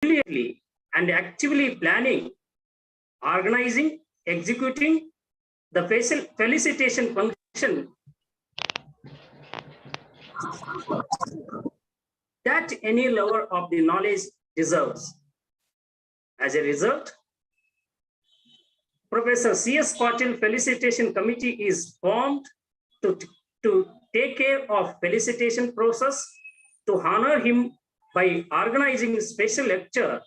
diligently and actively planning, organizing, executing the felicitation function that any lover of the knowledge deserves. As a result, Professor C.S. Patil Felicitation Committee is formed to take care of felicitation process, to honor him by organizing a special lecture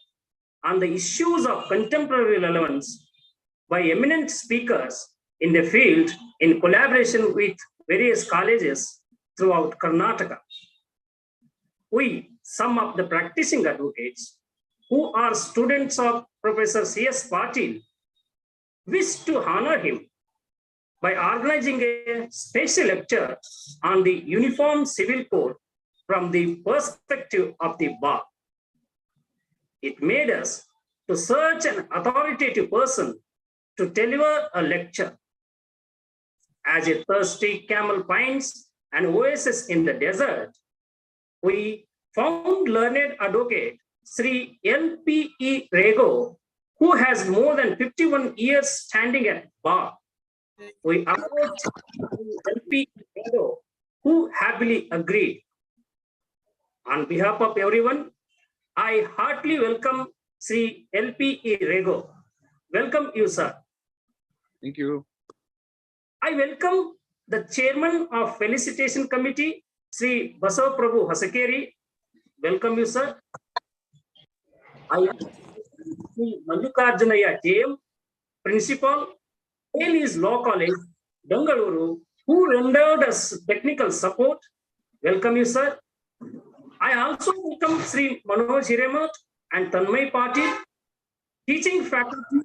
on the issues of contemporary relevance by eminent speakers in the field in collaboration with various colleges throughout Karnataka. We, some of the practicing advocates who are students of Professor C.S. Patil, wish to honor him by organizing a special lecture on the Uniform Civil Code from the perspective of the bar. It made us to search an authoritative person to deliver a lecture. As a thirsty camel finds an oasis in the desert, we found learned advocate Sri L.P.E. Rego, who has more than 51 years standing at bar. We approached L.P.E. Rego, who happily agreed. On behalf of everyone, I heartily welcome Sri L.P.E. Rego. Welcome you, sir. Thank you. I welcome the chairman of Felicitation Committee, Sri Basav Prabhu Hasakeri. Welcome you, sir. I am Sri Mallikarjunaya JM, principal, Haley's Law College, Bengaluru, who rendered us technical support. Welcome you, sir. I also welcome Sri Manoj Hiremat and Tanmay Patil, teaching faculty,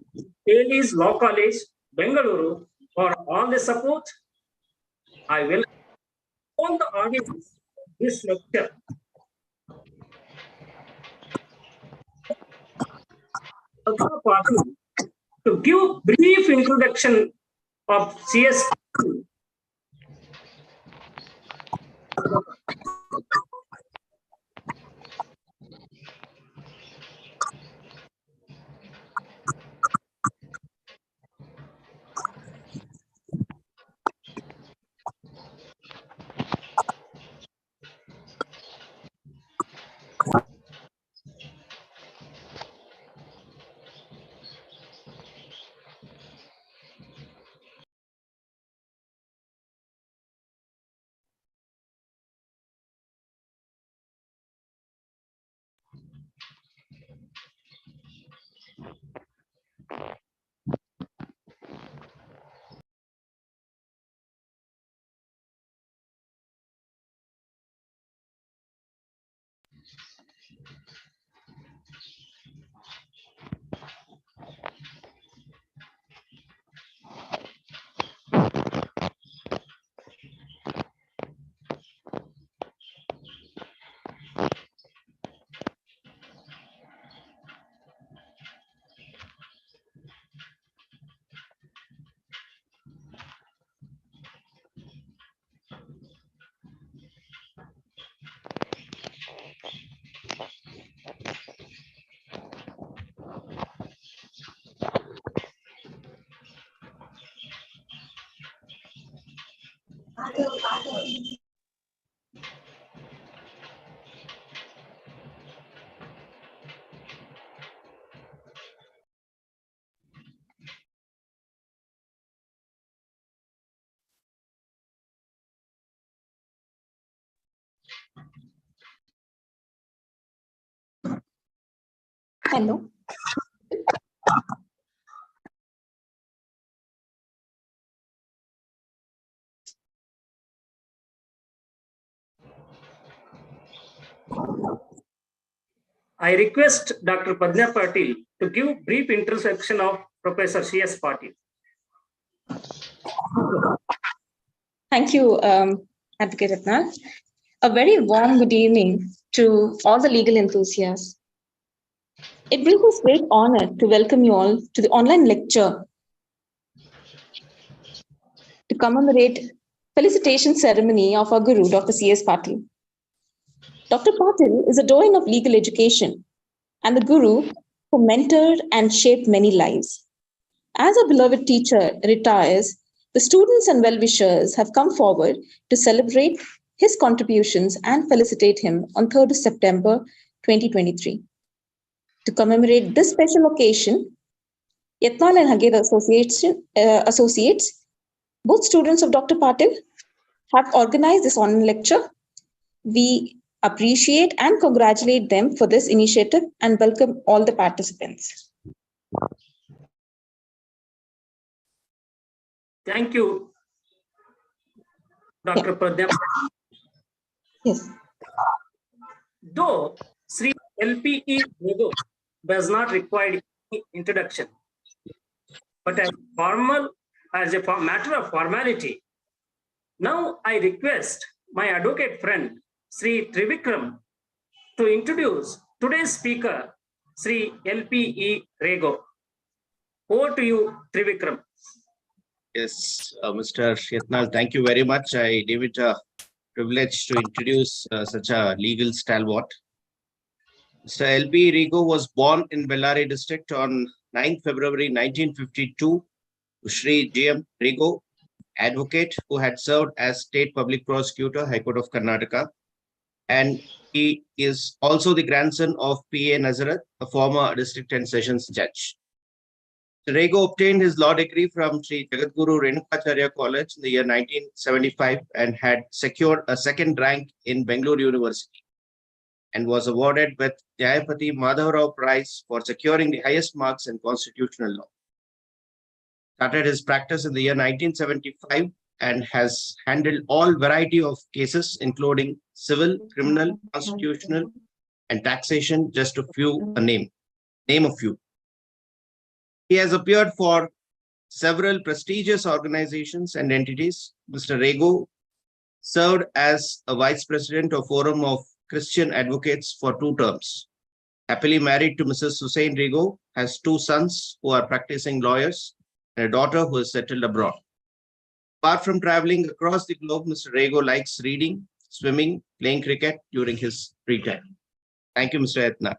Haley's Law College, Bengaluru, for all the support. I welcome all the audience of this lecture. To give brief introduction of CS. Hello. I request Dr. Padna Patil to give brief introduction of Professor C.S. Patil. Thank you, Advocate Ratna. A very warm good evening to all the legal enthusiasts. It brings us great honor to welcome you all to the online lecture to commemorate felicitation ceremony of our Guru, Dr. C.S. Patil. Dr. Patil is a doyen of legal education and the guru who mentored and shaped many lives. As a beloved teacher retires, the students and well-wishers have come forward to celebrate his contributions and felicitate him on 3rd of September 2023. To commemorate this special occasion, Yatnal and Haged Associates, both students of Dr. Patil, have organized this online lecture. We appreciate and congratulate them for this initiative and welcome all the participants. Thank you, Dr. Pradhyam. Yes. Though Sri LPE Rego does not require any introduction, but as a matter of formality, now I request my advocate friend, Sri Trivikram, to introduce today's speaker, Sri LPE Rego. Over to you, Trivikram. Yes, Mr. Yatnal, thank you very much. I deem it a privilege to introduce such a legal stalwart. Mr. L.P. Rego was born in Bellary district on 9 February 1952 to Sri G.M. Rego, advocate who had served as State Public Prosecutor, High Court of Karnataka. And he is also the grandson of P.A. Nazarath, a former district and sessions judge. Rego obtained his law degree from Sri Jagadguru Renukacharya College in the year 1975 and had secured a second rank in Bangalore University and was awarded with Jayapati Madhavrao Prize for securing the highest marks in constitutional law. Started his practice in the year 1975 and has handled all variety of cases, including civil, criminal, constitutional, and taxation, just a few, name a few. He has appeared for several prestigious organizations and entities. Mr. Rego served as a vice president of Forum of Christian Advocates for 2 terms. Happily married to Mrs. Hussain Rego, has 2 sons who are practicing lawyers and a daughter who is settled abroad. Apart from traveling across the globe, Mr. Rego likes reading, swimming, playing cricket during his free time. Thank you, Mr. Yatnal.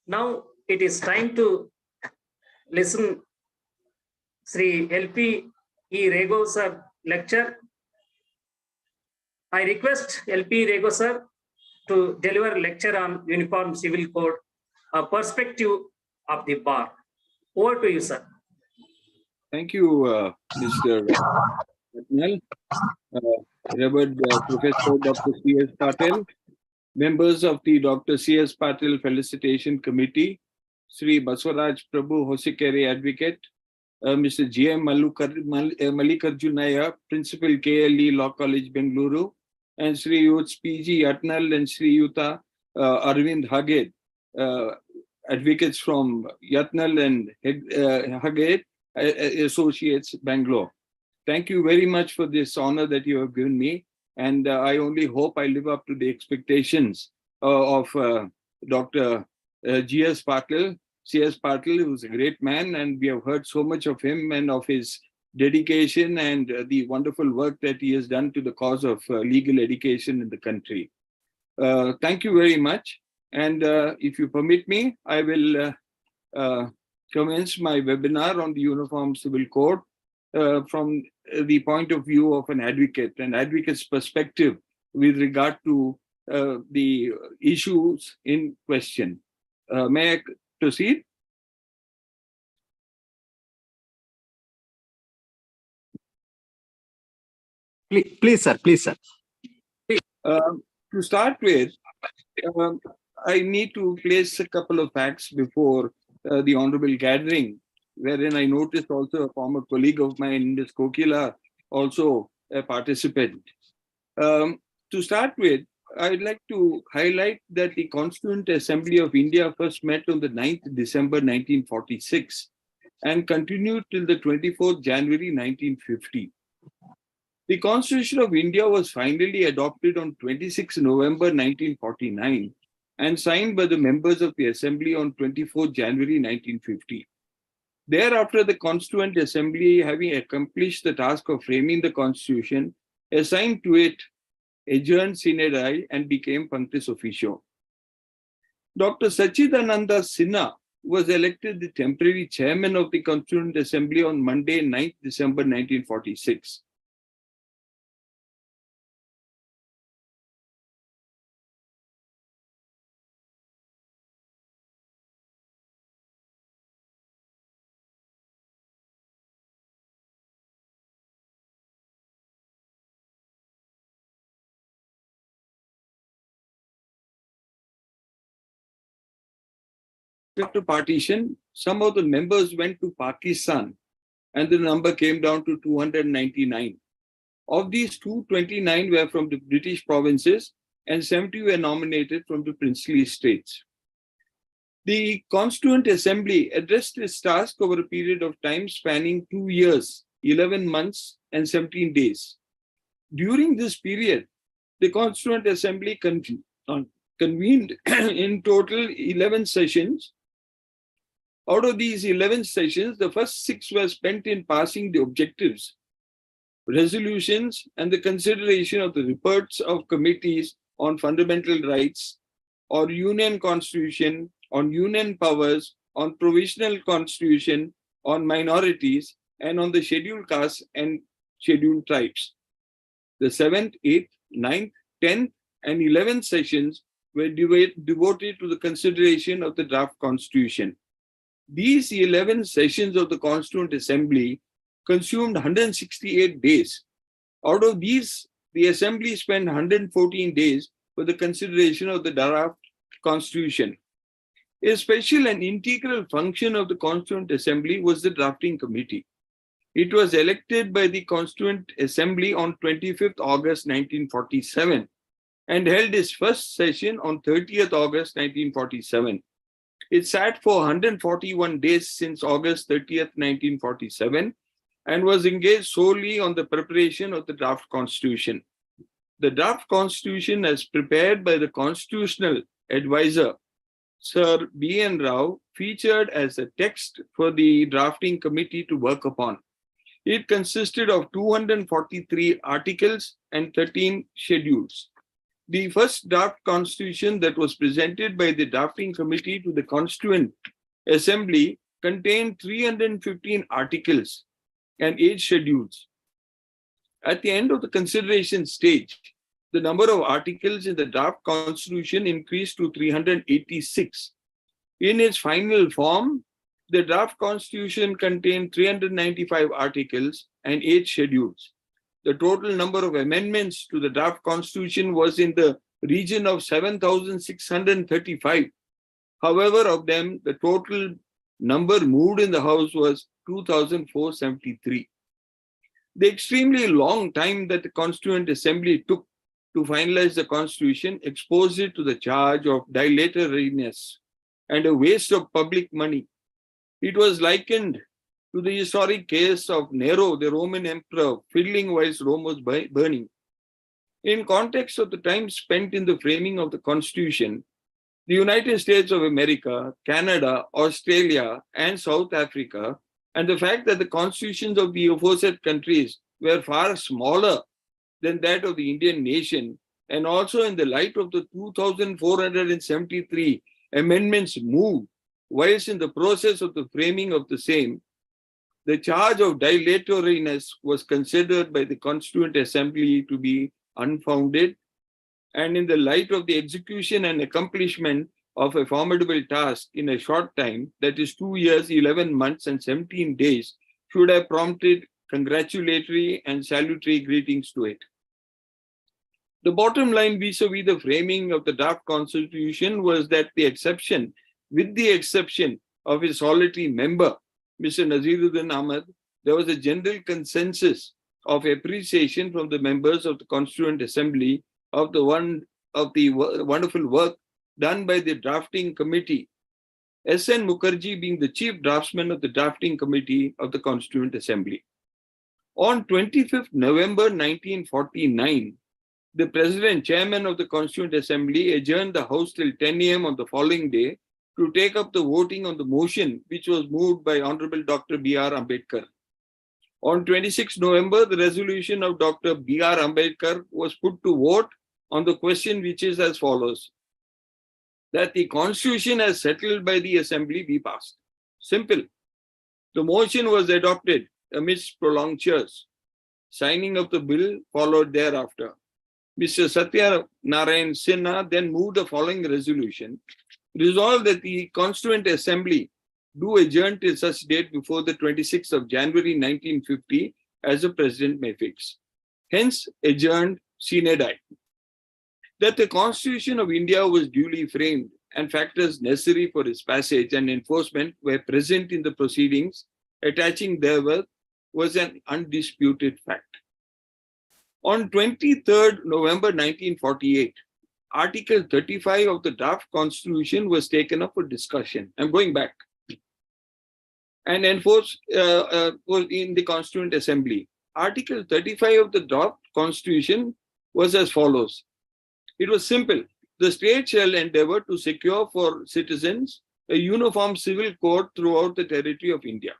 Now it is time to listen Sri LP E. Rego sir lecture. I request LP Rego sir to deliver lecture on Uniform Civil Code, a perspective of the bar. Over to you, sir. Thank you, Mr. Yatnal, Reverend Professor Dr. C.S. Patil, members of the Dr. C.S. Patil Felicitation Committee, Sri Baswaraj Prabhu Hosikere Advocate, Mr. G.M. Mallikarjunaya, Principal KLE Law College, Bengaluru, and Sri Yuts P.G. Yatnal and Sri Yuta Arvind Haged, advocates from Yatnal and Haged Associates, Bangalore. Thank you very much for this honor that you have given me. And I only hope I live up to the expectations of Dr. G.S. Patil, C.S. Patil, who's a great man, and we have heard so much of him and of his dedication and the wonderful work that he has done to the cause of legal education in the country. Thank you very much. And if you permit me, I will commence my webinar on the Uniform Civil Code from the point of view of an advocate's perspective with regard to the issues in question. May I proceed? Please, sir. To start with, I need to place a couple of facts before the honorable gathering, wherein I noticed also a former colleague of mine, Ms. Kokila, also a participant. To start with, I'd like to highlight that the Constituent Assembly of India first met on the 9th December 1946 and continued till the 24th January 1950. The Constitution of India was finally adopted on 26 November 1949 and signed by the members of the Assembly on 24 January 1950. Thereafter, the Constituent Assembly, having accomplished the task of framing the Constitution, assigned to it adjourned sine die, and became punctus officio. Dr. Sachidananda Sinha was elected the temporary chairman of the Constituent Assembly on Monday, 9th December 1946. After partition, some of the members went to Pakistan and the number came down to 299. Of these, 229 were from the British provinces and 70 were nominated from the princely states. The Constituent Assembly addressed its task over a period of time spanning 2 years, 11 months, and 17 days. During this period, the Constituent Assembly convened in total 11 sessions. Out of these 11 sessions, the first 6 were spent in passing the objectives, resolutions, and the consideration of the reports of committees on fundamental rights, or union constitution, on union powers, on provisional constitution, on minorities, and on the scheduled castes and scheduled tribes. The 7th, 8th, 9th, 10th, and 11th sessions were devoted to the consideration of the draft constitution. These 11 sessions of the Constituent Assembly consumed 168 days. Out of these, the Assembly spent 114 days for the consideration of the draft constitution. A special and integral function of the Constituent Assembly was the drafting committee. It was elected by the Constituent Assembly on 25th August 1947 and held its first session on 30th August 1947. It sat for 141 days since August 30th, 1947, and was engaged solely on the preparation of the draft constitution. The draft constitution, as prepared by the constitutional advisor, Sir B.N. Rao, featured as a text for the drafting committee to work upon. It consisted of 243 articles and 13 schedules. The first draft constitution that was presented by the drafting committee to the Constituent Assembly contained 315 articles and 8 schedules. At the end of the consideration stage, the number of articles in the draft constitution increased to 386. In its final form, the draft constitution contained 395 articles and 8 schedules. The total number of amendments to the draft constitution was in the region of 7,635. However, of them, the total number moved in the House was 2,473. The extremely long time that the Constituent Assembly took to finalize the constitution exposed it to the charge of dilatoriness and a waste of public money. It was likened to the historic case of Nero, the Roman emperor, fiddling whilst Rome was burning. In context of the time spent in the framing of the Constitution, the United States of America, Canada, Australia, and South Africa, and the fact that the constitutions of the aforesaid countries were far smaller than that of the Indian nation, and also in the light of the 2,473 amendments moved whilst in the process of the framing of the same, the charge of dilatoriness was considered by the Constituent Assembly to be unfounded, and in the light of the execution and accomplishment of a formidable task in a short time, that is 2 years, 11 months, and 17 days, should have prompted congratulatory and salutary greetings to it. The bottom line vis-a-vis the framing of the draft constitution was that with the exception of a solitary member, Mr. Naziruddin Ahmad, there was a general consensus of appreciation from the members of the Constituent Assembly of the wonderful work done by the drafting committee, S.N. Mukherjee being the chief draftsman of the drafting committee of the Constituent Assembly. On 25th November 1949, the President, Chairman of the Constituent Assembly, adjourned the House till 10 a.m. on the following day to take up the voting on the motion which was moved by Honorable Dr. B.R. Ambedkar. On 26 November, the resolution of Dr. B.R. Ambedkar was put to vote on the question, which is as follows: that the Constitution as settled by the Assembly be passed. Simple. The motion was adopted amidst prolonged cheers. Signing of the bill followed thereafter. Mr. Satya Narayan Sinha then moved the following resolution: resolved that the Constituent Assembly do adjourn till such date before the 26th of January 1950 as the President may fix. Hence, adjourned sine die. That the Constitution of India was duly framed and factors necessary for its passage and enforcement were present in the proceedings attaching therewith was an undisputed fact. On 23rd November 1948, Article 35 of the draft Constitution was taken up for discussion. I'm going back. And enforced was in the Constituent Assembly. Article 35 of the draft Constitution was as follows. It was simple. The state shall endeavor to secure for citizens a uniform civil code throughout the territory of India.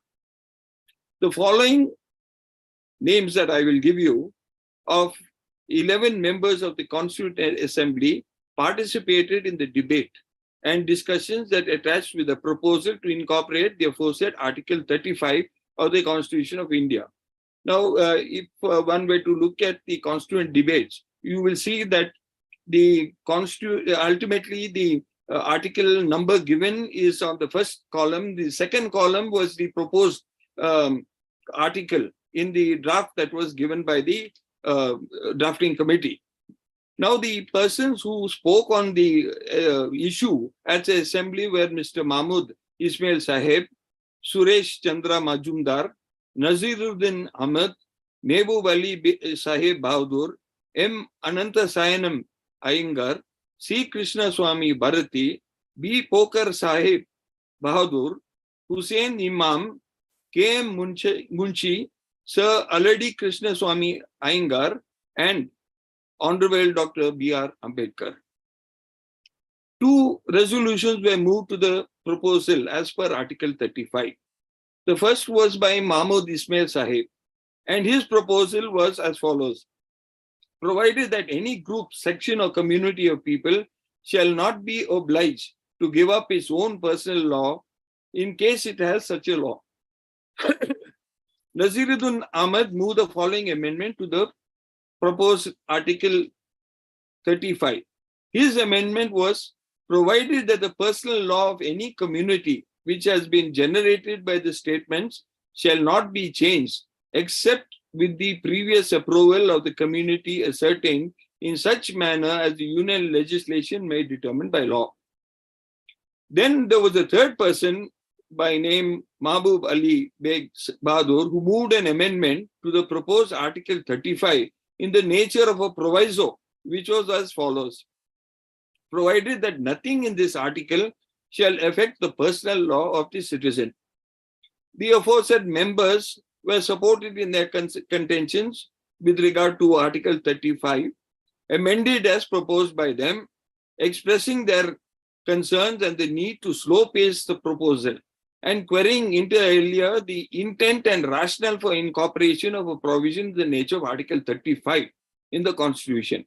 The following names that I will give you of 11 members of the Constituent Assembly participated in the debate and discussions that attached with the proposal to incorporate the aforesaid Article 35 of the Constitution of India. Now, if one were to look at the constituent debates, you will see that the ultimately the article number given is on the first column. The second column was the proposed article in the draft that was given by the drafting committee. Now, the persons who spoke on the issue at the assembly were Mr. Mahmud Ismail Sahib, Suresh Chandra Majumdar, Naziruddin Ahmed, Mehboob Ali Sahib Bahadur, M. Ananta Sayanam Iyengar, C. Krishna Swami Bharati, B. Pokar Sahib Bahadur, Hussain Imam, K. M. Munshi, Sir Aladi Krishna Swami Iyengar, and Honorable Dr. B.R. Ambedkar. Two resolutions were moved to the proposal as per Article 35. The first was by Mahmud Ismail Sahib, and his proposal was as follows. Provided that any group, section or community of people shall not be obliged to give up its own personal law in case it has such a law. Naziruddin Ahmed moved the following amendment to the proposed Article 35. His amendment was, provided that the personal law of any community which has been generated by the statements shall not be changed except with the previous approval of the community ascertained in such manner as the union legislation may determine by law. Then there was a third person by name Mahbub Ali Beg Bahadur who moved an amendment to the proposed Article 35 in the nature of a proviso, which was as follows. Provided that nothing in this article shall affect the personal law of the citizen. The aforesaid members were supported in their contentions with regard to Article 35, amended as proposed by them, expressing their concerns and the need to slow pace the proposal, and querying inter alia the intent and rationale for incorporation of a provision in the nature of Article 35 in the Constitution.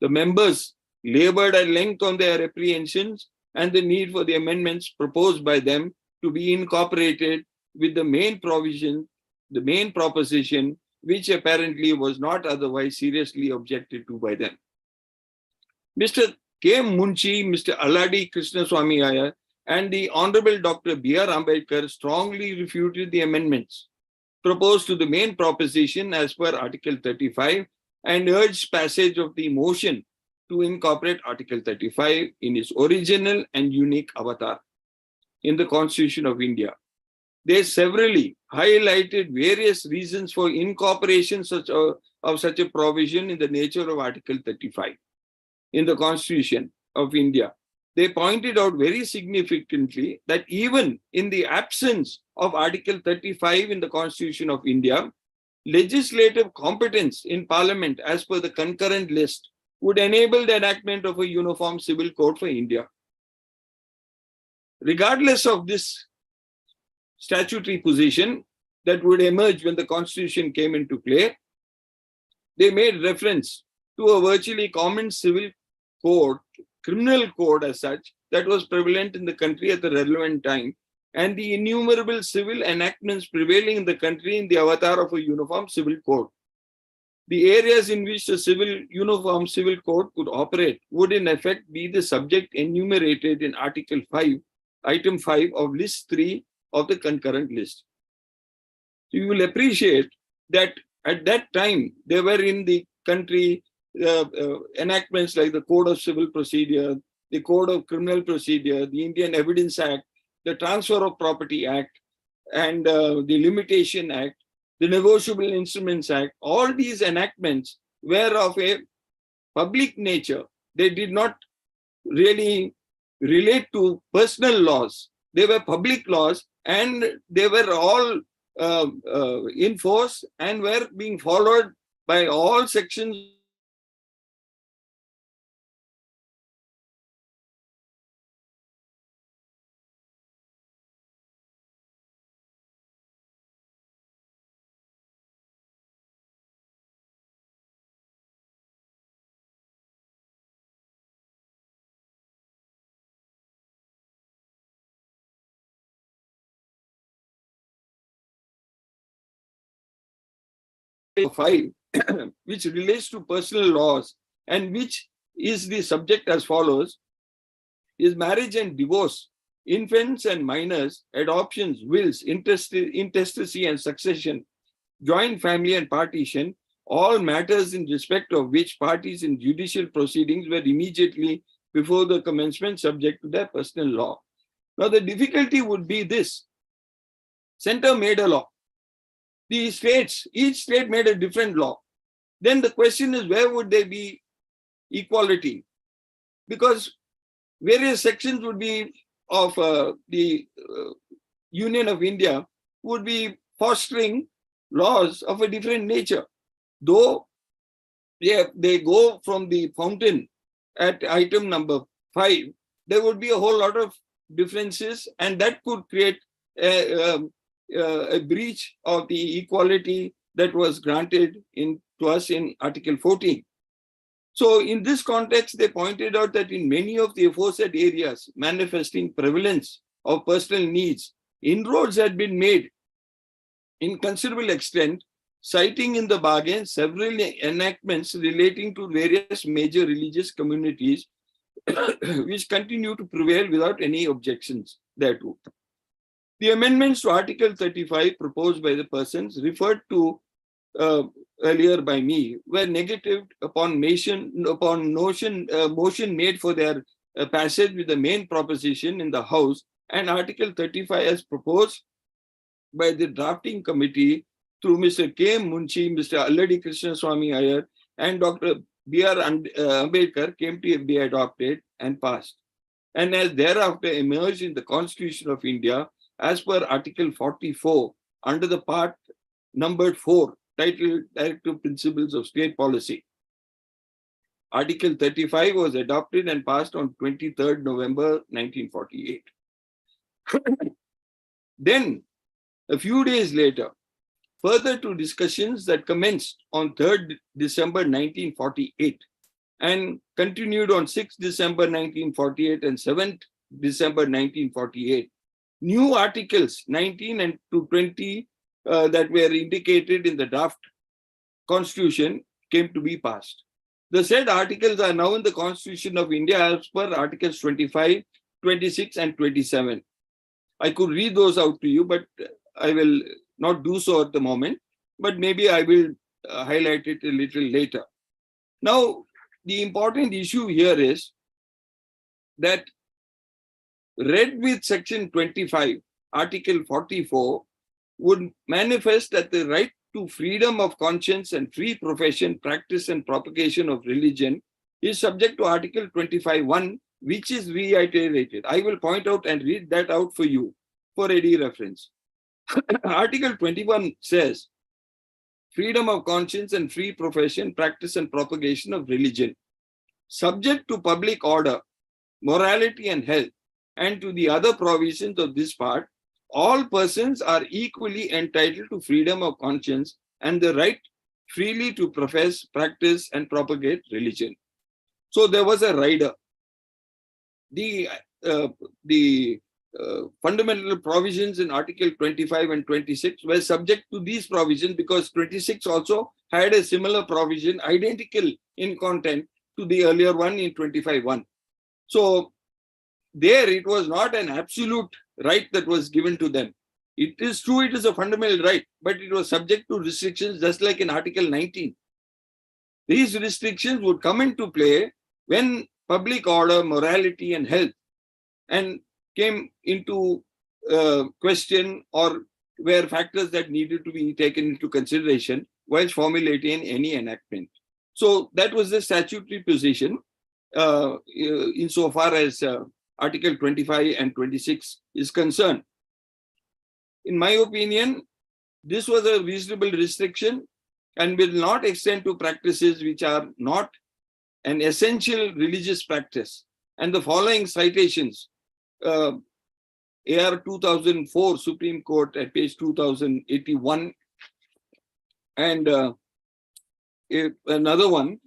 The members labored at length on their apprehensions and the need for the amendments proposed by them to be incorporated with the main provision, the main proposition, which apparently was not otherwise seriously objected to by them. Mr. K. Munshi, Mr. Aladi Krishna Swami Iyengar, and the Honorable Dr. B.R. Ambedkar strongly refuted the amendments proposed to the main proposition as per Article 35 and urged passage of the motion to incorporate Article 35 in its original and unique avatar in the Constitution of India. They severally highlighted various reasons for incorporation of such a provision in the nature of Article 35 in the Constitution of India. They pointed out very significantly that even in the absence of Article 35 in the Constitution of India, legislative competence in Parliament as per the concurrent list would enable the enactment of a uniform civil code for India. Regardless of this statutory position, that would emerge when the Constitution came into play, they made reference to a virtually common civil code, criminal code as such, that was prevalent in the country at the relevant time, and the innumerable civil enactments prevailing in the country in the avatar of a uniform civil code. The areas in which the uniform civil code could operate would in effect be the subject enumerated in Article 5, Item 5 of List 3 of the concurrent list. So you will appreciate that at that time, there were in the country enactments like the Code of Civil Procedure, the Code of Criminal Procedure, the Indian Evidence Act, the Transfer of Property Act, and the Limitation Act, the Negotiable Instruments Act. All these enactments were of a public nature. They did not really relate to personal laws. They were public laws, and they were all in force and were being followed by all sections . Five, which relates to personal laws and which is the subject as follows, is marriage and divorce, infants and minors, adoptions, wills, intestacy and succession, joint family and partition, all matters in respect of which parties in judicial proceedings were immediately before the commencement subject to their personal law. Now the difficulty would be this: center made a law. The states, each state made a different law. Then the question is, where would there be equality? Because various sections would be of the Union of India would be fostering laws of a different nature. Though they go from the fountain at item number 5, there would be a whole lot of differences, and that could create a breach of the equality that was granted to us in Article 14. So in this context, they pointed out that in many of the aforesaid areas manifesting prevalence of personal needs, inroads had been made in considerable extent, citing in the bargain several enactments relating to various major religious communities which continue to prevail without any objections thereto. The amendments to Article 35 proposed by the persons referred to earlier by me were negatived upon motion made for their passage with the main proposition in the House, and Article 35 as proposed by the drafting committee through Mr. K. Munshi, Mr. Alladi Krishnaswamy Iyer, and Dr. B.R. Ambedkar came to be adopted and passed, and as thereafter emerged in the Constitution of India as per Article 44 under the part numbered 4 titled Directive Principles of State Policy. Article 35 was adopted and passed on 23rd November 1948. Then, a few days later, further to discussions that commenced on 3rd December 1948 and continued on 6th December 1948 and 7th December 1948, new articles 19 and to 20 that were indicated in the draft Constitution came to be passed. The said articles are now in the Constitution of India as per Articles 25, 26, and 27. I could read those out to you, but I will not do so at the moment, but maybe I will highlight it a little later. Now, the important issue here is that read with Section 25, Article 44, would manifest that the right to freedom of conscience and free profession, practice, and propagation of religion is subject to Article 25(1), which is reiterated. I will point out and read that out for you for ready reference. Article 21 says, freedom of conscience and free profession, practice, and propagation of religion, subject to public order, morality, and health, and to the other provisions of this part, all persons are equally entitled to freedom of conscience and the right freely to profess, practice, and propagate religion. So there was a rider. The fundamental provisions in Article 25 and 26 were subject to these provisions because 26 also had a similar provision identical in content to the earlier one in 25(1). So there it was not an absolute right that was given to them. It is true, it is a fundamental right, but it was subject to restrictions just like in Article 19. These restrictions would come into play when public order, morality, and health and came into question or were factors that needed to be taken into consideration while formulating any enactment. So that was the statutory position insofar as Article 25 and 26 is concerned. In my opinion, this was a reasonable restriction and will not extend to practices which are not an essential religious practice. And the following citations, AR 2004 Supreme Court at page 2081, and another one,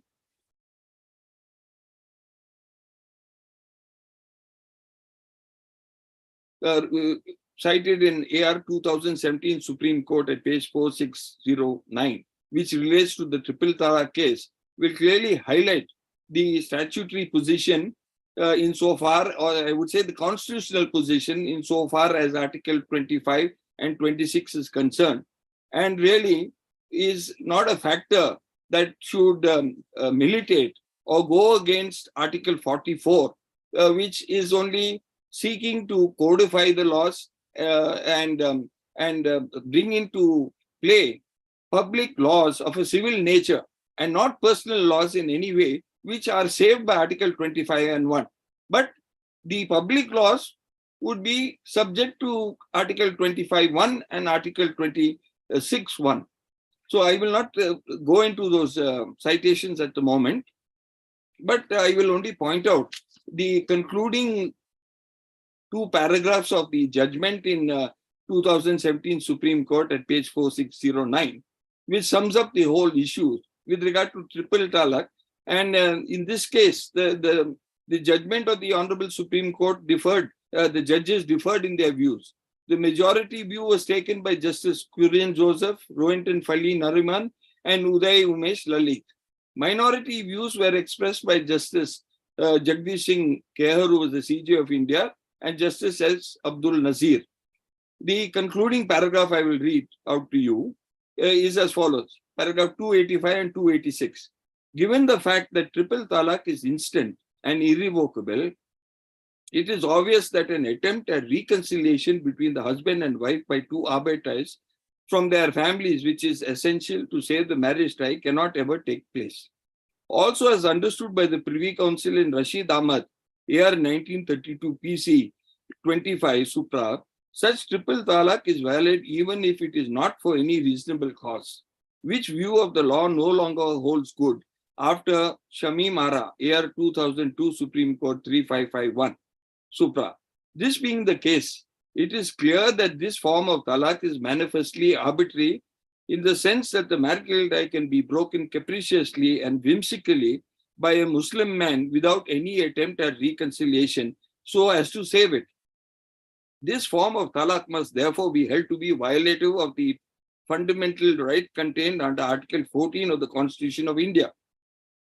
cited in AR 2017 Supreme Court at page 4609, which relates to the triple talaq case, will clearly highlight the statutory position insofar, or I would say the constitutional position insofar as Article 25 and 26 is concerned, and really is not a factor that should militate or go against Article 44, which is only seeking to codify the laws and bring into play public laws of a civil nature and not personal laws in any way, which are saved by Article 25 and 1. But the public laws would be subject to Article 25(1) and Article 26(1). So I will not go into those citations at the moment, but I will only point out the concluding two paragraphs of the judgment in 2017 Supreme Court at page 4609, which sums up the whole issue with regard to triple talaq. And in this case, the judgment of the Honorable Supreme Court differed. The judges differed in their views. The majority view was taken by Justice Kurian Joseph, Rohinton Falli Nariman, and Uday Umesh Lalit. Minority views were expressed by Justice Jagdish Singh Kehar, who was the CJ of India, and Justice S. Abdul Nazir. The concluding paragraph I will read out to you is as follows. Paragraph 285 and 286. Given the fact that triple talaq is instant and irrevocable, it is obvious that an attempt at reconciliation between the husband and wife by two arbiters from their families, which is essential to save the marriage tie, cannot ever take place. Also, as understood by the Privy Council in Rashid Ahmad, AR 1932 PC 25 Supra, such triple talaq is valid even if it is not for any reasonable cause, which view of the law no longer holds good after Shamim Ara, AR 2002 Supreme Court 3551 Supra. This being the case, it is clear that this form of talaq is manifestly arbitrary in the sense that the marital tie can be broken capriciously and whimsically by a Muslim man without any attempt at reconciliation so as to save it. This form of talaq must therefore be held to be violative of the fundamental right contained under Article 14 of the Constitution of India.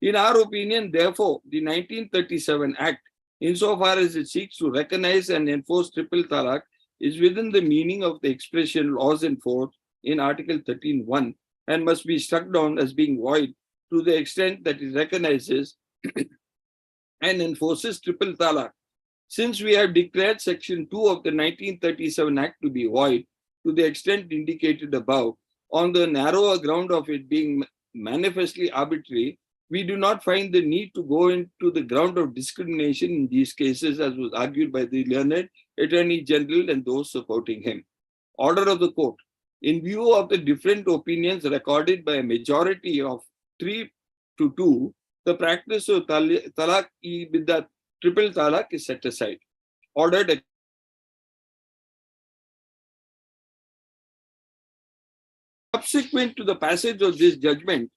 In our opinion, therefore, the 1937 Act, insofar as it seeks to recognize and enforce triple talaq, is within the meaning of the expression laws in force in Article 13(1) and must be struck down as being void to the extent that it recognizes and enforces triple talaq. Since we have declared Section 2 of the 1937 Act to be void to the extent indicated above, on the narrower ground of it being manifestly arbitrary, we do not find the need to go into the ground of discrimination in these cases, as was argued by the learned Attorney General and those supporting him. Order of the Court. In view of the different opinions recorded by a majority of 3-2, the practice of talaq with the triple talaq is set aside. Ordered subsequent to the passage of this judgment,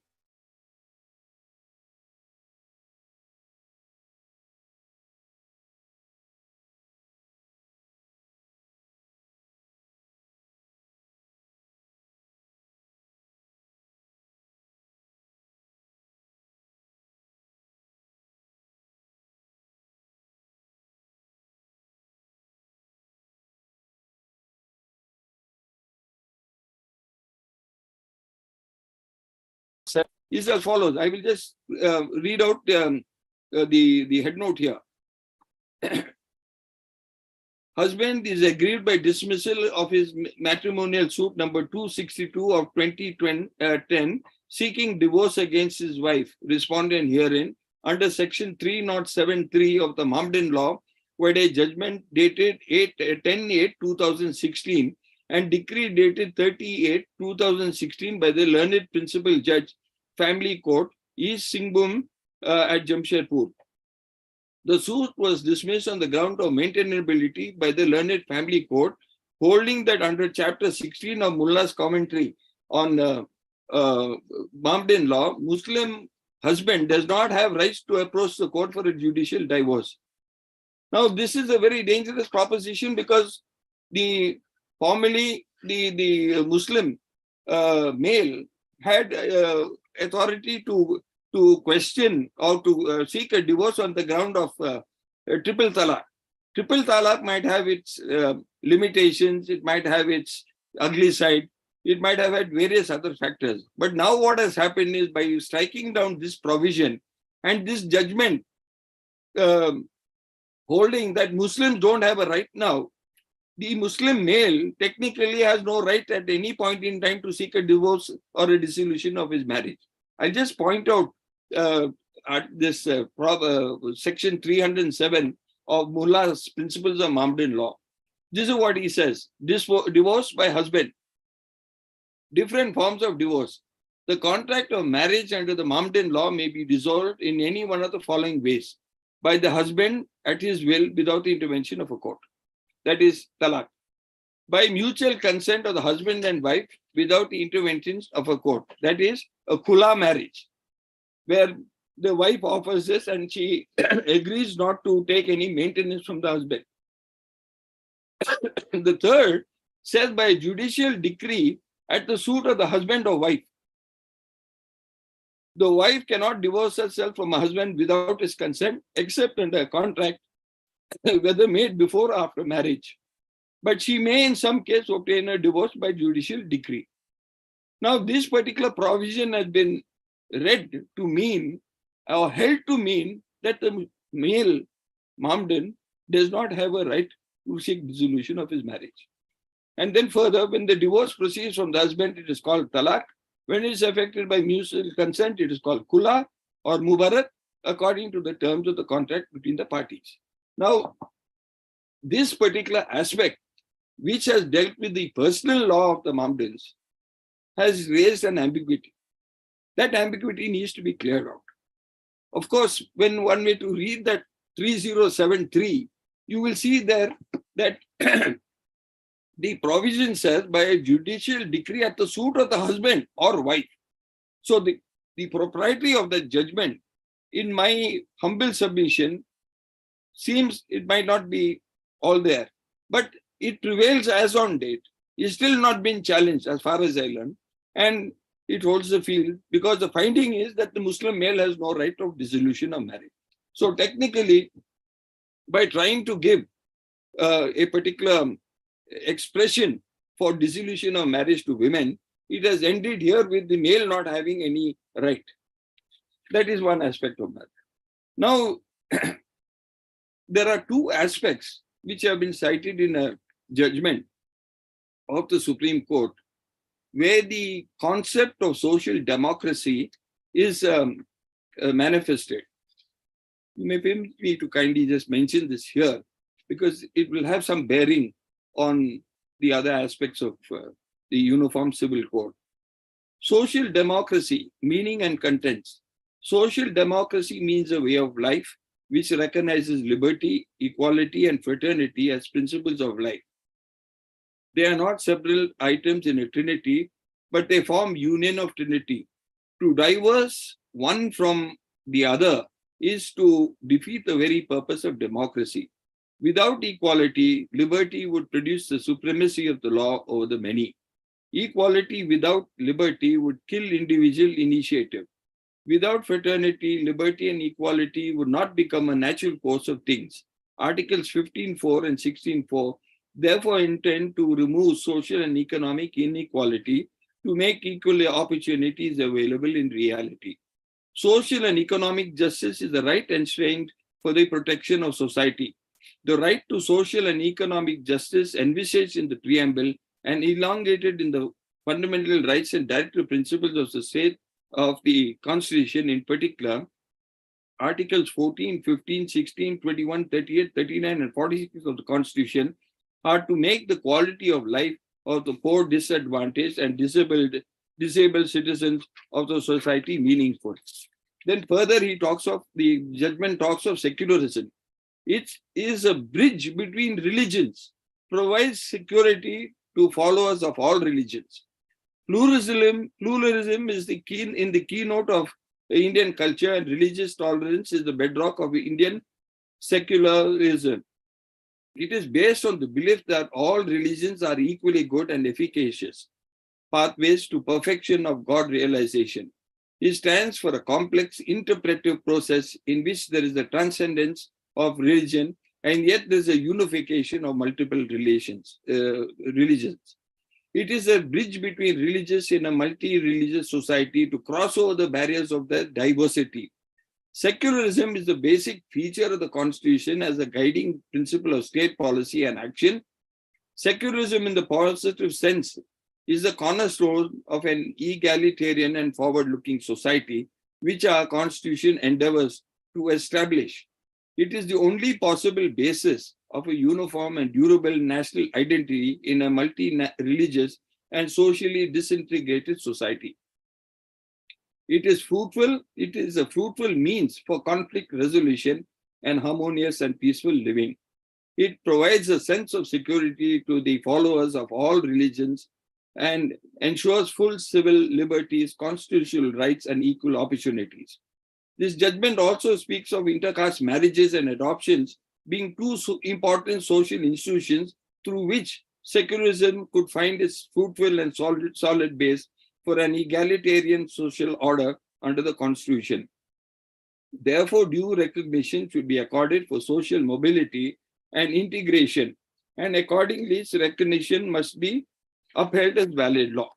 is as follows. I will just read out the head note here. Husband is aggrieved by dismissal of his matrimonial suit number 262 of 2010, seeking divorce against his wife, respondent herein, under section 3073 of the Mamden Law, where a judgment dated 10/8/2016 and decree dated 30/8/2016 by the learned principal judge, Family Court, East Singbum at Jamshedpur. The suit was dismissed on the ground of maintainability by the learned Family Court, holding that under Chapter 16 of Mullah's commentary on Mamden Law, Muslim husband does not have rights to approach the court for a judicial divorce. Now, this is a very dangerous proposition because the Muslim male had authority to question or to seek a divorce on the ground of triple talaq. Triple talaq might have its limitations, it might have its ugly side, it might have had various other factors. But now what has happened is, by striking down this provision and this judgment holding that Muslims don't have a right now, the Muslim male technically has no right at any point in time to seek a divorce or a dissolution of his marriage. I'll just point out at this section 307 of Mullah's Principles of Mamden Law. This is what he says: divorce by husband, different forms of divorce. The contract of marriage under the Mamden Law may be dissolved in any one of the following ways: by the husband at his will without the intervention of a court, that is talaq; by mutual consent of the husband and wife without the interventions of a court, that is a khula marriage, where the wife offers this and she agrees not to take any maintenance from the husband. The third says by judicial decree at the suit of the husband or wife. The wife cannot divorce herself from her husband without his consent, except under a contract, whether made before or after marriage. But she may in some case obtain a divorce by judicial decree. Now, this particular provision has been read to mean or held to mean that the male Mamden does not have a right to seek dissolution of his marriage. And then further, when the divorce proceeds from the husband, it is called talaq. When it is effected by mutual consent, it is called khula or mubarak, according to the terms of the contract between the parties. Now, this particular aspect, which has dealt with the personal law of the Mamdens, has raised an ambiguity. That ambiguity needs to be cleared out. Of course, when one way to read that 3073, you will see there that the provision says by a judicial decree at the suit of the husband or wife. So the propriety of the judgment, in my humble submission, seems it might not be all there, but it prevails as on date. It's still not been challenged as far as I learned, and it holds the field because the finding is that the Muslim male has no right of dissolution of marriage. So technically, by trying to give a particular expression for dissolution of marriage to women, it has ended here with the male not having any right. That is one aspect of that. Now, there are two aspects which have been cited in a judgment of the Supreme Court, where the concept of social democracy is manifested. You may permit me to kindly just mention this here, because it will have some bearing on the other aspects of the Uniform Civil Code. Social democracy, meaning and contents. Social democracy means a way of life which recognizes liberty, equality, and fraternity as principles of life. They are not several items in a trinity, but they form union of trinity. To diverse one from the other is to defeat the very purpose of democracy. Without equality, liberty would produce the supremacy of the law over the many. Equality without liberty would kill individual initiative. Without fraternity, liberty and equality would not become a natural course of things. Articles 15.4 and 16.4 therefore intend to remove social and economic inequality to make equal opportunities available in reality. Social and economic justice is the right enshrined for the protection of society. The right to social and economic justice envisaged in the preamble and elongated in the fundamental rights and directive principles of the state of the Constitution, in particular, Articles 14, 15, 16, 21, 38, 39, and 46 of the Constitution are to make the quality of life of the poor, disadvantaged, and disabled citizens of the society meaningful. Then further, the judgment talks of secularism. It is a bridge between religions, provides security to followers of all religions. Pluralism is the keynote of Indian culture, and religious tolerance is the bedrock of Indian secularism. It is based on the belief that all religions are equally good and efficacious pathways to perfection of God realization. It stands for a complex interpretive process in which there is a transcendence of religion, and yet there is a unification of multiple religions. It is a bridge between religious in a multi-religious society to cross over the barriers of the diversity. Secularism is the basic feature of the Constitution as a guiding principle of state policy and action. Secularism in the positive sense is the cornerstone of an egalitarian and forward-looking society, which our Constitution endeavors to establish. It is the only possible basis of a uniform and durable national identity in a multi-religious and socially disintegrated society. It is a fruitful means for conflict resolution and harmonious and peaceful living. It provides a sense of security to the followers of all religions and ensures full civil liberties, constitutional rights, and equal opportunities. This judgment also speaks of intercaste marriages and adoptions being two important social institutions through which secularism could find its fruitful and solid base for an egalitarian social order under the Constitution. Therefore, due recognition should be accorded for social mobility and integration, and accordingly, its recognition must be upheld as valid law.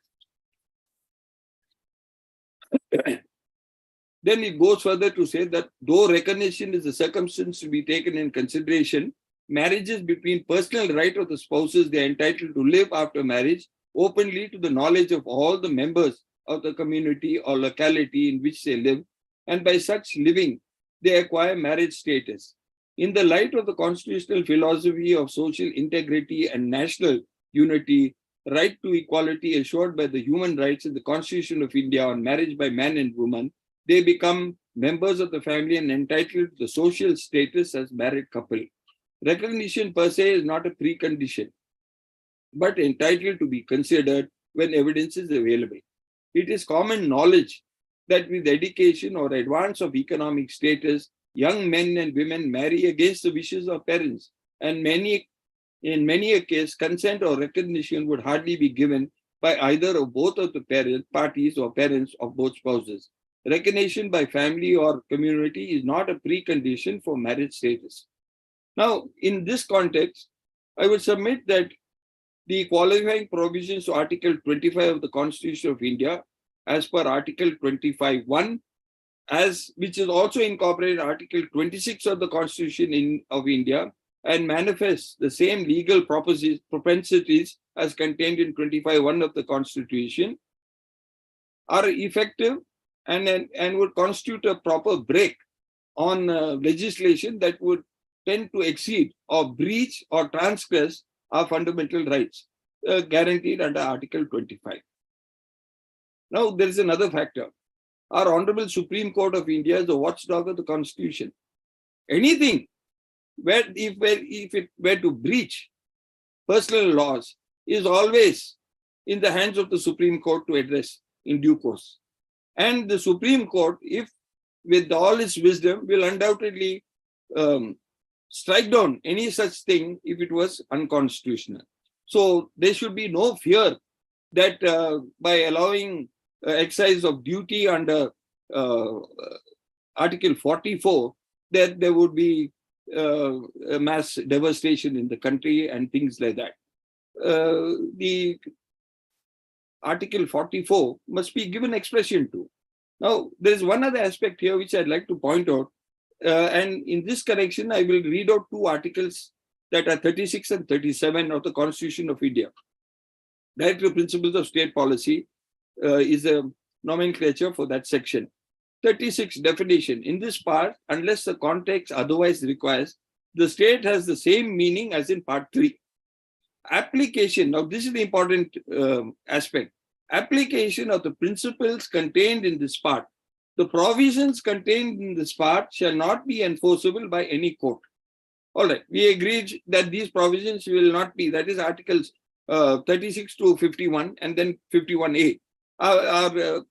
Then it goes further to say that though recognition is a circumstance to be taken in consideration, marriages between personal right of the spouses, they are entitled to live after marriage openly to the knowledge of all the members of the community or locality in which they live, and by such living, they acquire marriage status. In the light of the constitutional philosophy of social integrity and national unity, right to equality assured by the human rights in the Constitution of India on marriage by man and woman, they become members of the family and entitled to the social status as married couple. Recognition per se is not a precondition, but entitled to be considered when evidence is available. It is common knowledge that with education or advance of economic status, young men and women marry against the wishes of parents, and in many a case, consent or recognition would hardly be given by either or both of the parties or parents of both spouses. Recognition by family or community is not a precondition for marriage status. Now, in this context, I would submit that the qualifying provisions to Article 25 of the Constitution of India, as per Article 25(1), which is also incorporated in Article 26 of the Constitution of India, and manifests the same legal propensities as contained in 25(1) of the Constitution, are effective and would constitute a proper break on legislation that would tend to exceed or breach or transgress our fundamental rights guaranteed under Article 25. Now, there is another factor. Our Honorable Supreme Court of India is the watchdog of the Constitution. Anything if it were to breach personal laws is always in the hands of the Supreme Court to address in due course. And the Supreme Court, if with all its wisdom, will undoubtedly strike down any such thing if it was unconstitutional. So there should be no fear that by allowing exercise of duty under Article 44, that there would be a mass devastation in the country and things like that. The Article 44 must be given expression to. Now, there is one other aspect here which I'd like to point out. And in this connection, I will read out two articles that are 36 and 37 of the Constitution of India. Directive Principles of State Policy is a nomenclature for that section. 36 definition. In this part, unless the context otherwise requires, the state has the same meaning as in part 3. Application. Now, this is the important aspect. Application of the principles contained in this part. The provisions contained in this part shall not be enforceable by any court. All right, we agreed that these provisions will not be, that is articles 36 to 51 and then 51A are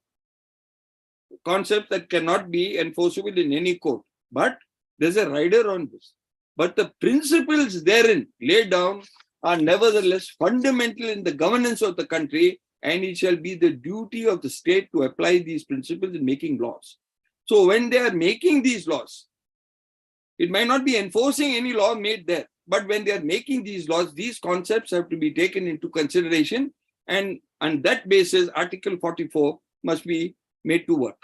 concepts that cannot be enforceable in any court. But there's a rider on this. But the principles therein laid down are nevertheless fundamental in the governance of the country, and it shall be the duty of the state to apply these principles in making laws. So when they are making these laws, it might not be enforcing any law made there, but when they are making these laws, these concepts have to be taken into consideration, and on that basis, Article 44 must be made to work.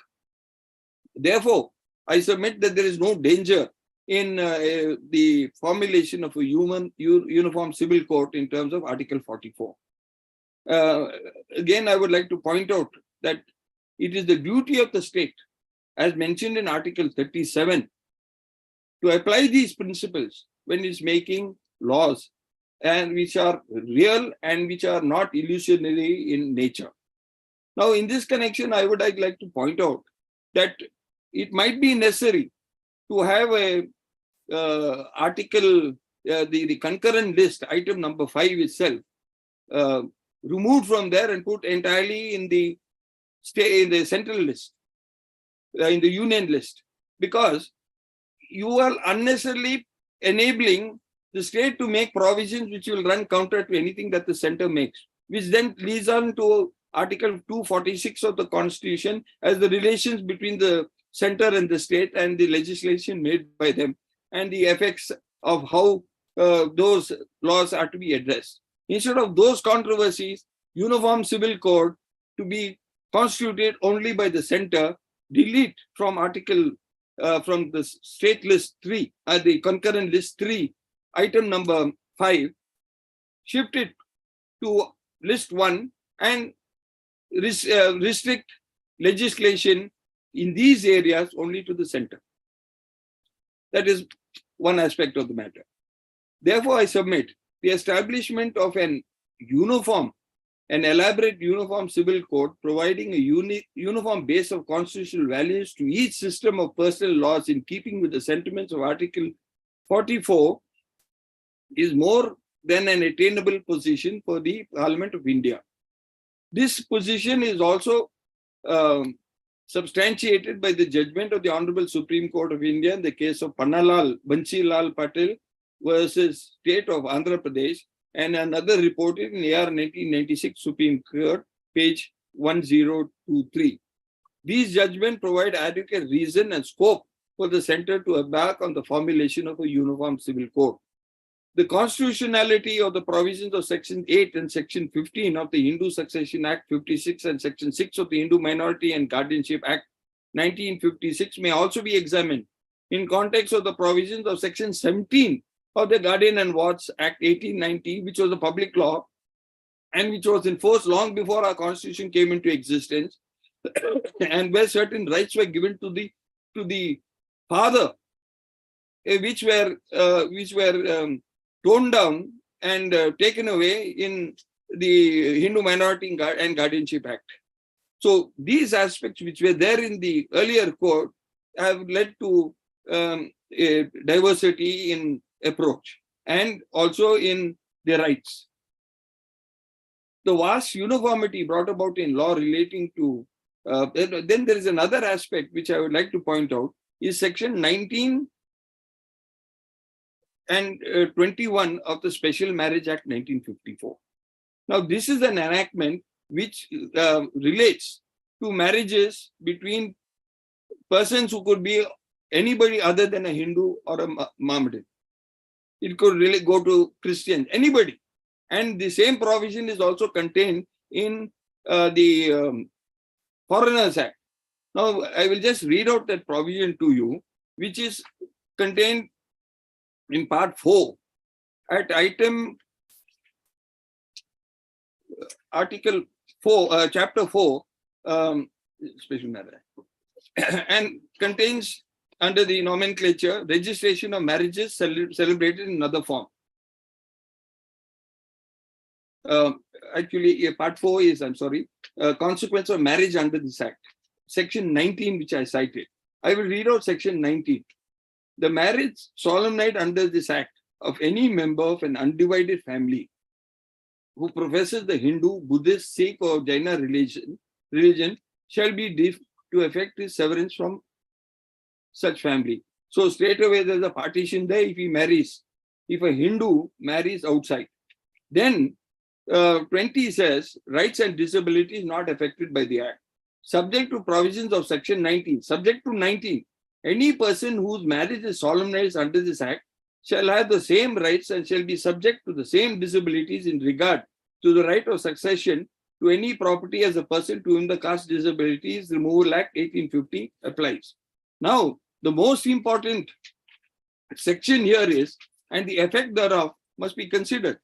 Therefore, I submit that there is no danger in the formulation of a uniform civil code in terms of Article 44. Again, I would like to point out that it is the duty of the state, as mentioned in Article 37, to apply these principles when it's making laws, and which are real and which are not illusionary in nature. Now, in this connection, I would like to point out that it might be necessary to have a article, the concurrent list, item number 5 itself, removed from there and put entirely in the central list, in the union list, because you are unnecessarily enabling the state to make provisions which will run counter to anything that the center makes, which then leads on to Article 246 of the Constitution as the relations between the center and the state and the legislation made by them and the effects of how those laws are to be addressed. Instead of those controversies, uniform civil code to be constituted only by the center, delete from article, from the state list 3, the concurrent list 3, item number 5, shift it to list 1 and restrict legislation in these areas only to the center. That is one aspect of the matter. Therefore, I submit the establishment of an elaborate uniform civil code providing a uniform base of constitutional values to each system of personal laws in keeping with the sentiments of Article 44 is more than an attainable position for the Parliament of India. This position is also substantiated by the judgment of the Honorable Supreme Court of India in the case of Bansilal Patel versus State of Andhra Pradesh, and another reported in AR 1996 Supreme Court, page 1023. These judgments provide adequate reason and scope for the center to embark on the formulation of a uniform civil code. The constitutionality of the provisions of Section 8 and Section 15 of the Hindu Succession Act 56 and Section 6 of the Hindu Minority and Guardianship Act 1956 may also be examined in context of the provisions of Section 17 of the Guardian and Wards Act 1890, which was a public law and which was enforced long before our Constitution came into existence, and where certain rights were given to the father, which were toned down and taken away in the Hindu Minority and Guardianship Act. So these aspects which were there in the earlier code have led to a diversity in approach and also in their rights. the vast uniformity brought about in law relating to, then there is another aspect which I would like to point out, is section 19 and 21 of the Special Marriage Act 1954. Now, this is an enactment which relates to marriages between persons who could be anybody other than a Hindu or a Mohammedan. It could really go to Christians, anybody. And the same provision is also contained in the Foreigners Act. Now, I will just read out that provision to you, which is contained in part 4 at article 4, chapter 4, special matter, and contains under the nomenclature registration of marriages celebrated in another form. Actually, part 4 is, consequence of marriage under this act. Section 19, which I cited. I will read out section 19. The marriage solemnized under this act of any member of an undivided family who professes the Hindu, Buddhist, Sikh or Jaina religion shall be deemed to effect his severance from such family. So straight away there's a partition there if he marries, if a Hindu marries outside. Then 20 says, rights and disabilities not affected by the act. Subject to provisions of section 19. Subject to 19. Any person whose marriage is solemnized under this act shall have the same rights and shall be subject to the same disabilities in regard to the right of succession to any property as a person to whom the Caste Disabilities Removal Act 1850 applies. Now, the most important section here is, and the effect thereof must be considered.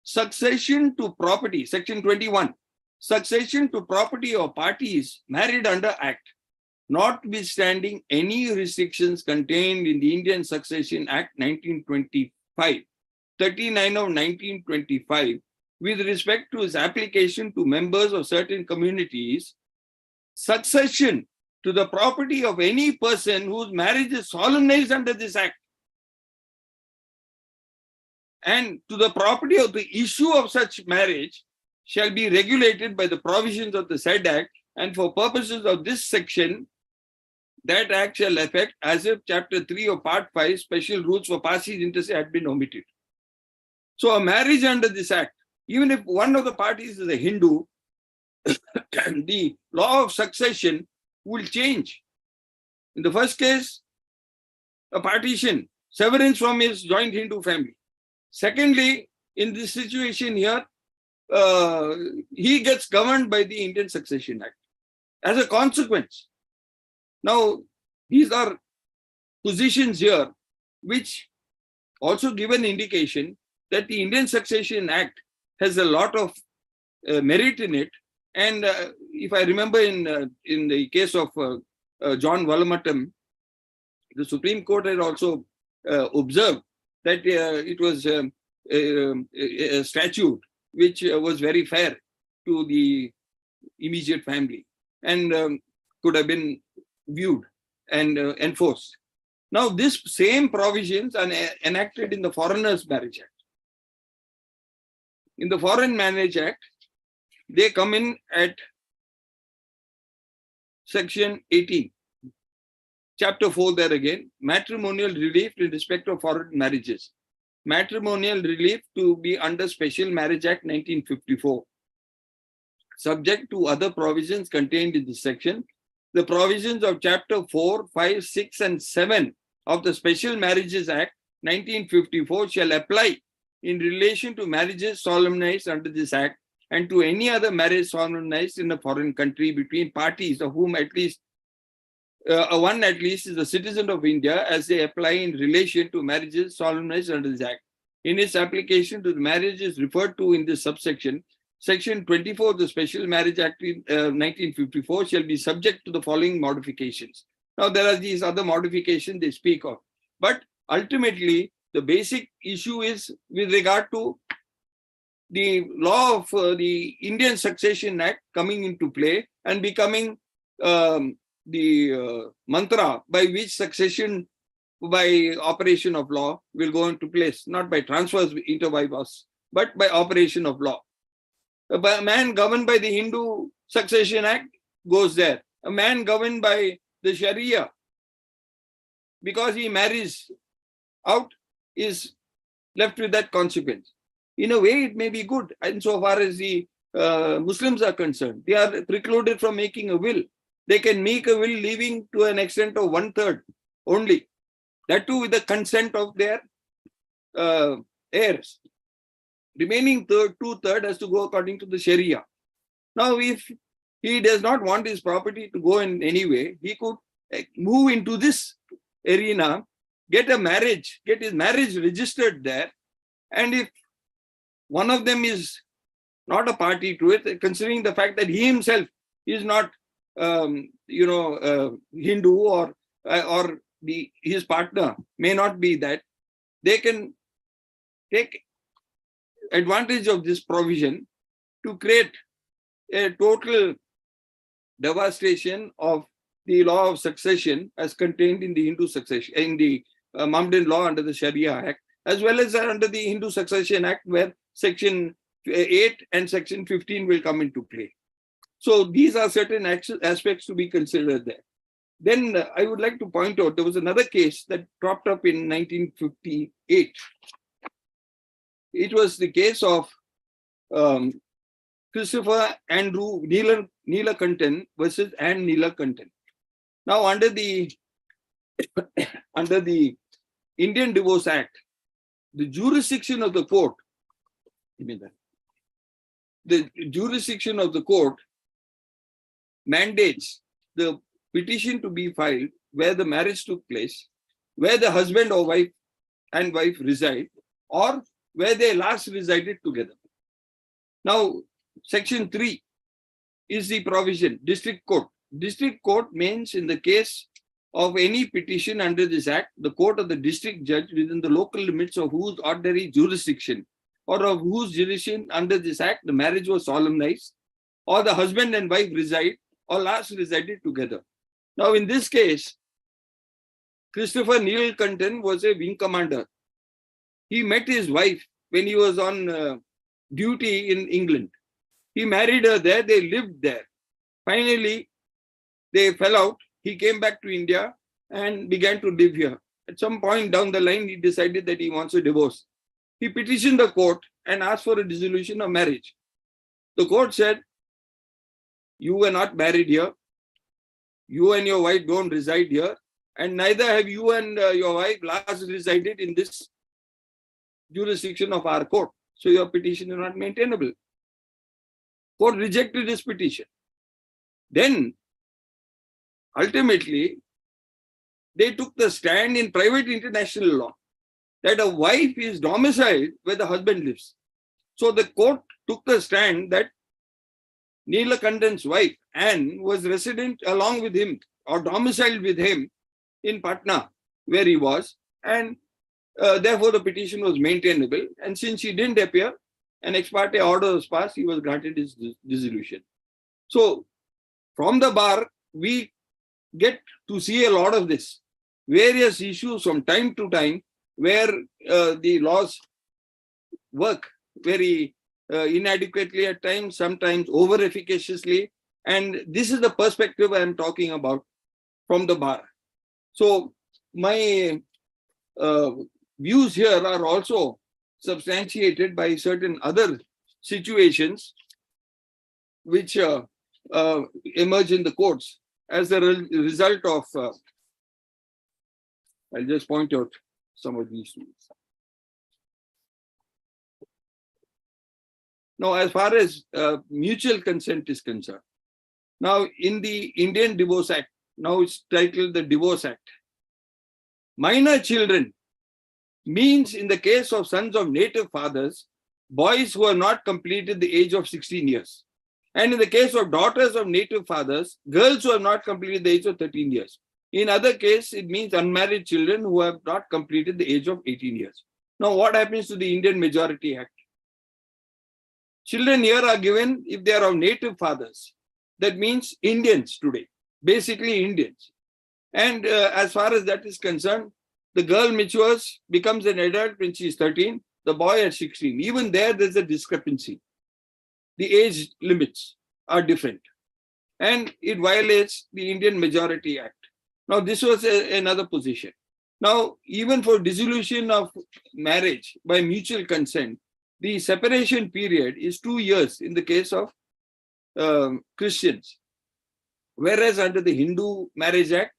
Succession to property, section 21. Succession to property of parties married under Act, notwithstanding any restrictions contained in the Indian Succession Act 1925, 39 of 1925, with respect to its application to members of certain communities, succession to the property of any person whose marriage is solemnized under this act, and to the property of the issue of such marriage shall be regulated by the provisions of the said act, and for purposes of this section, that act shall affect as if chapter 3 of part 5 special rules for parties interested had been omitted. So a marriage under this act, even if one of the parties is a Hindu, the law of succession will change. In the first case, a partition, severance from his joint Hindu family. Secondly, in this situation here, he gets governed by the Indian Succession Act as a consequence. Now, these are positions here which also give an indication that the Indian Succession Act has a lot of merit in it. And if I remember in the case of John Valamattam, the Supreme Court had also observed that it was a statute which was very fair to the immediate family and could have been viewed and enforced. Now, this same provisions are enacted in the Foreigners Marriage Act. In the Foreign Marriage Act, they come in at section 18, chapter 4 there again, matrimonial relief in respect of foreign marriages. Matrimonial relief to be under Special Marriage Act 1954. Subject to other provisions contained in this section, the provisions of chapter 4, 5, 6 and 7 of the Special Marriages Act 1954 shall apply in relation to marriages solemnized under this act and to any other marriage solemnized in a foreign country between parties of whom at least one at least is a citizen of India, as they apply in relation to marriages solemnized under this act. In its application to the marriages referred to in this subsection, section 24 of the Special Marriage Act 1954 shall be subject to the following modifications. Now, there are these other modifications they speak of, but ultimately the basic issue is with regard to the law of the Indian Succession Act coming into play and becoming the mantra by which succession by operation of law will go into place, not by transfers inter vivos, but by operation of law. A man governed by the Hindu Succession Act goes there. A man governed by the Sharia, because he marries out, is left with that consequence. In a way, it may be good. And so far as the Muslims are concerned, they are precluded from making a will. They can make a will leaving to an extent of 1/3 only. That too with the consent of their heirs. Remaining 2/3 has to go according to the Sharia. Now, if he does not want his property to go in any way, he could move into this arena, get a marriage, get his marriage registered there. And if one of them is not a party to it, considering the fact that he himself is not, Hindu, or his partner may not be that, they can take advantage of this provision to create a total devastation of the law of succession as contained in the Hindu succession, in the Mohammedan law under the Sharia Act, as well as under the Hindu Succession Act, where Section 8 and Section 15 will come into play. So these are certain aspects to be considered there. Then I would like to point out, there was another case that cropped up in 1958. It was the case of Christopher Andrew Neelakantan versus Anne Neelakantan. Now, under the Indian Divorce Act, the jurisdiction of the court, mandates the petition to be filed where the marriage took place, where the husband or wife and wife reside, or where they last resided together. Now, Section 3 is the provision, district court. District court means in the case of any petition under this act, the court of the district judge within the local limits of whose ordinary jurisdiction or of whose jurisdiction under this act the marriage was solemnized, or the husband and wife reside or last resided together. Now, in this case, Christopher Neelakantan was a wing commander. He met his wife when he was on duty in England. He married her there, they lived there. Finally, they fell out. He came back to India and began to live here. At some point down the line, he decided that he wants a divorce. He petitioned the court and asked for a dissolution of marriage. The court said, you were not married here. You and your wife don't reside here. And neither have you and your wife last resided in this jurisdiction of our court. So your petition is not maintainable. Court rejected his petition. Then, ultimately, they took the stand in private international law that a wife is domiciled where the husband lives. So the court took the stand that Neelakantan's wife, Anne, was resident along with him or domiciled with him in Patna, where he was, and therefore the petition was maintainable. And since he didn't appear, an ex parte order was passed, he was granted his dissolution. So from the bar, we get to see a lot of this, various issues from time to time where the laws work very inadequately at times, sometimes over efficaciously. And this is the perspective I am talking about from the bar. So my views here are also substantiated by certain other situations which emerge in the courts as a result of, I'll just point out some of these things. Now, as far as mutual consent is concerned, now in the Indian Divorce Act, now it's titled the Divorce Act. Minor children means in the case of sons of native fathers, boys who have not completed the age of 16 years. And in the case of daughters of native fathers, girls who have not completed the age of 13 years. In other case, it means unmarried children who have not completed the age of 18 years. Now, what happens to the Indian Majority Act? Children here are given if they are of native fathers. That means Indians today, basically Indians. And as far as that is concerned, the girl matures, becomes an adult when she is 13, the boy at 16. Even there's a discrepancy. the age limits are different, and it violates the Indian Majority Act. Now, this was another position. Now, even for dissolution of marriage by mutual consent, the separation period is 2 years in the case of Christians, whereas under the Hindu Marriage Act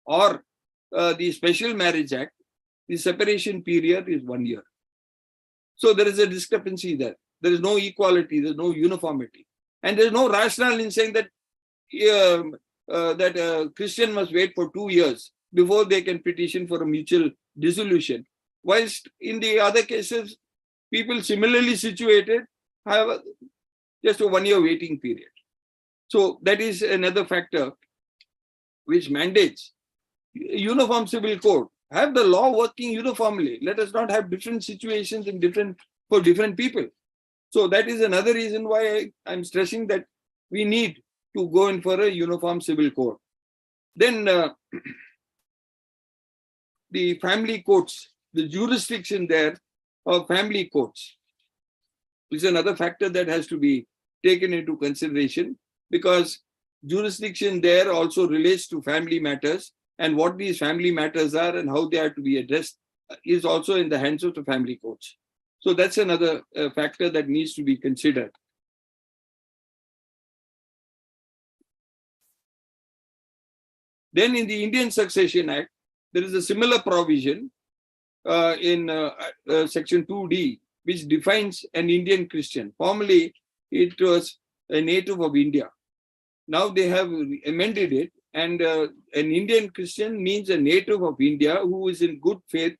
or the Special Marriage Act, the separation period is 1 year. So there is a discrepancy there. There is no equality, there is no uniformity. And there is no rationale in saying that a Christian must wait for 2 years before they can petition for a mutual dissolution. Whilst in the other cases, people similarly situated have just a 1 year waiting period. So that is another factor which mandates uniform civil code. Have the law working uniformly. Let us not have different situations for different people. So that is another reason why I'm stressing that we need to go in for a uniform civil code. Then the family courts, the jurisdiction there of family courts is another factor that has to be taken into consideration, because jurisdiction there also relates to family matters, and what these family matters are and how they are to be addressed is also in the hands of the family courts. So that's another factor that needs to be considered. Then in the Indian Succession Act, there is a similar provision in section 2D, which defines an Indian Christian. Formerly, it was a native of India. Now they have amended it, and an Indian Christian means a native of India who is in good faith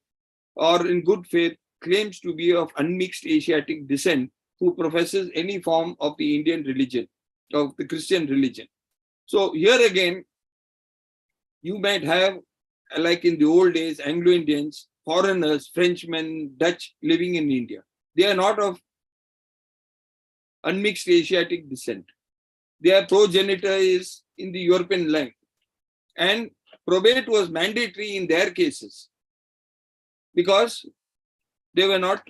claims to be of unmixed Asiatic descent, who professes any form of the Indian religion, of the Christian religion. So here again, you might have, like in the old days, Anglo-Indians, foreigners, Frenchmen, Dutch living in India. They are not of unmixed Asiatic descent. Their progenitor is in the European line. And probate was mandatory in their cases because they were not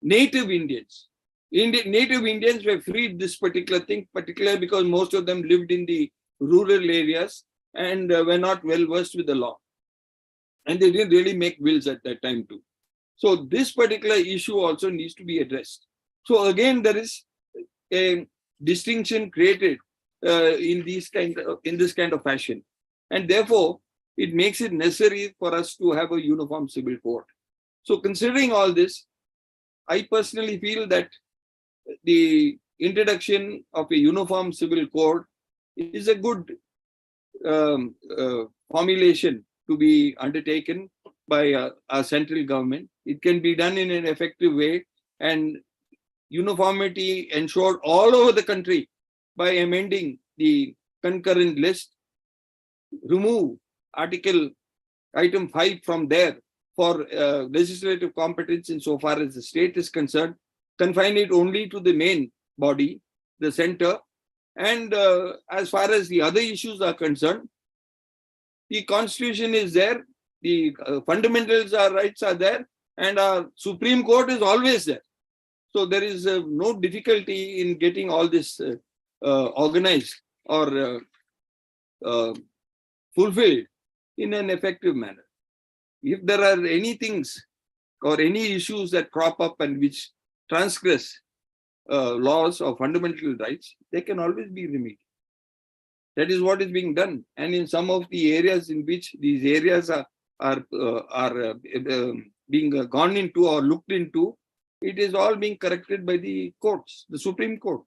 native Indians. Native Indians were freed this particular thing, particularly because most of them lived in the rural areas and were not well versed with the law. And they didn't really make wills at that time too. So this particular issue also needs to be addressed. So again, there is a distinction created in this kind of fashion. And therefore, it makes it necessary for us to have a uniform civil code. So considering all this, I personally feel that the introduction of a uniform civil code is a good formulation to be undertaken by our central government. It can be done in an effective way, and uniformity ensured all over the country by amending the concurrent list, remove item 5 from there for legislative competence insofar as the state is concerned, confine it only to the main body, the center, and as far as the other issues are concerned, the constitution is there, the fundamentals, our rights are there, and our Supreme Court is always there. So there is no difficulty in getting all this organized or fulfilled in an effective manner. If there are any things or any issues that crop up and which transgress laws or fundamental rights, they can always be remedied. That is what is being done. And in some of the areas in which these areas are being gone into or looked into, it is all being corrected by the courts, the Supreme Court.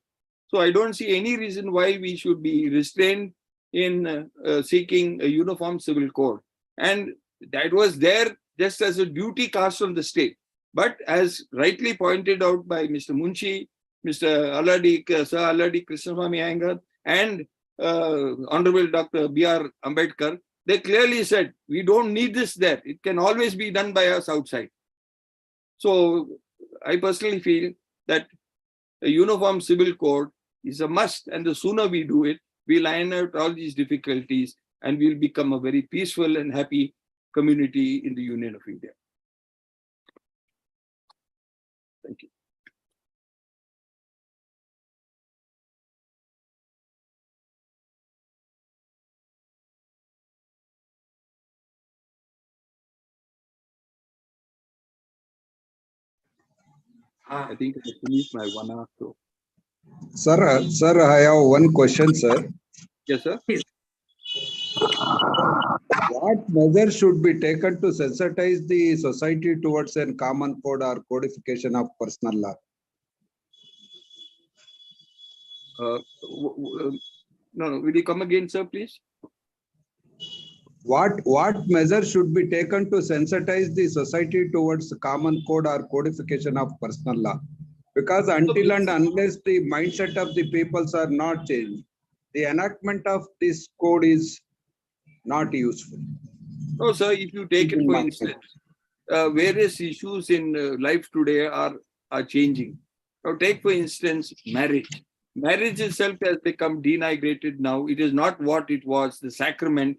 So I don't see any reason why we should be restrained in seeking a uniform civil code. And that was there just as a duty cast on the state. But as rightly pointed out by Mr. Munshi, Mr. Sir Alladi Krishnaswamy Iyengar, and Honorable Dr. B.R. Ambedkar, they clearly said, we don't need this there. It can always be done by us outside. So I personally feel that a uniform civil code is a must, and the sooner we do it, we'll iron out all these difficulties and we'll become a very peaceful and happy community in the Union of India. Thank you. I think I finished my 1 hour. So. Sir, I have one question, sir. Yes, sir. What measures should be taken to sensitize the society towards a common code or codification of personal law? No, will you come again, sir, please? What measures should be taken to sensitize the society towards common code or codification of personal law? Because until and unless the mindset of the peoples are not changed, the enactment of this code is not useful. No, sir, if you take it for instance, various issues in life today are changing. Now, take for instance, marriage. Marriage itself has become denigrated now. It is not what it was, the sacrament,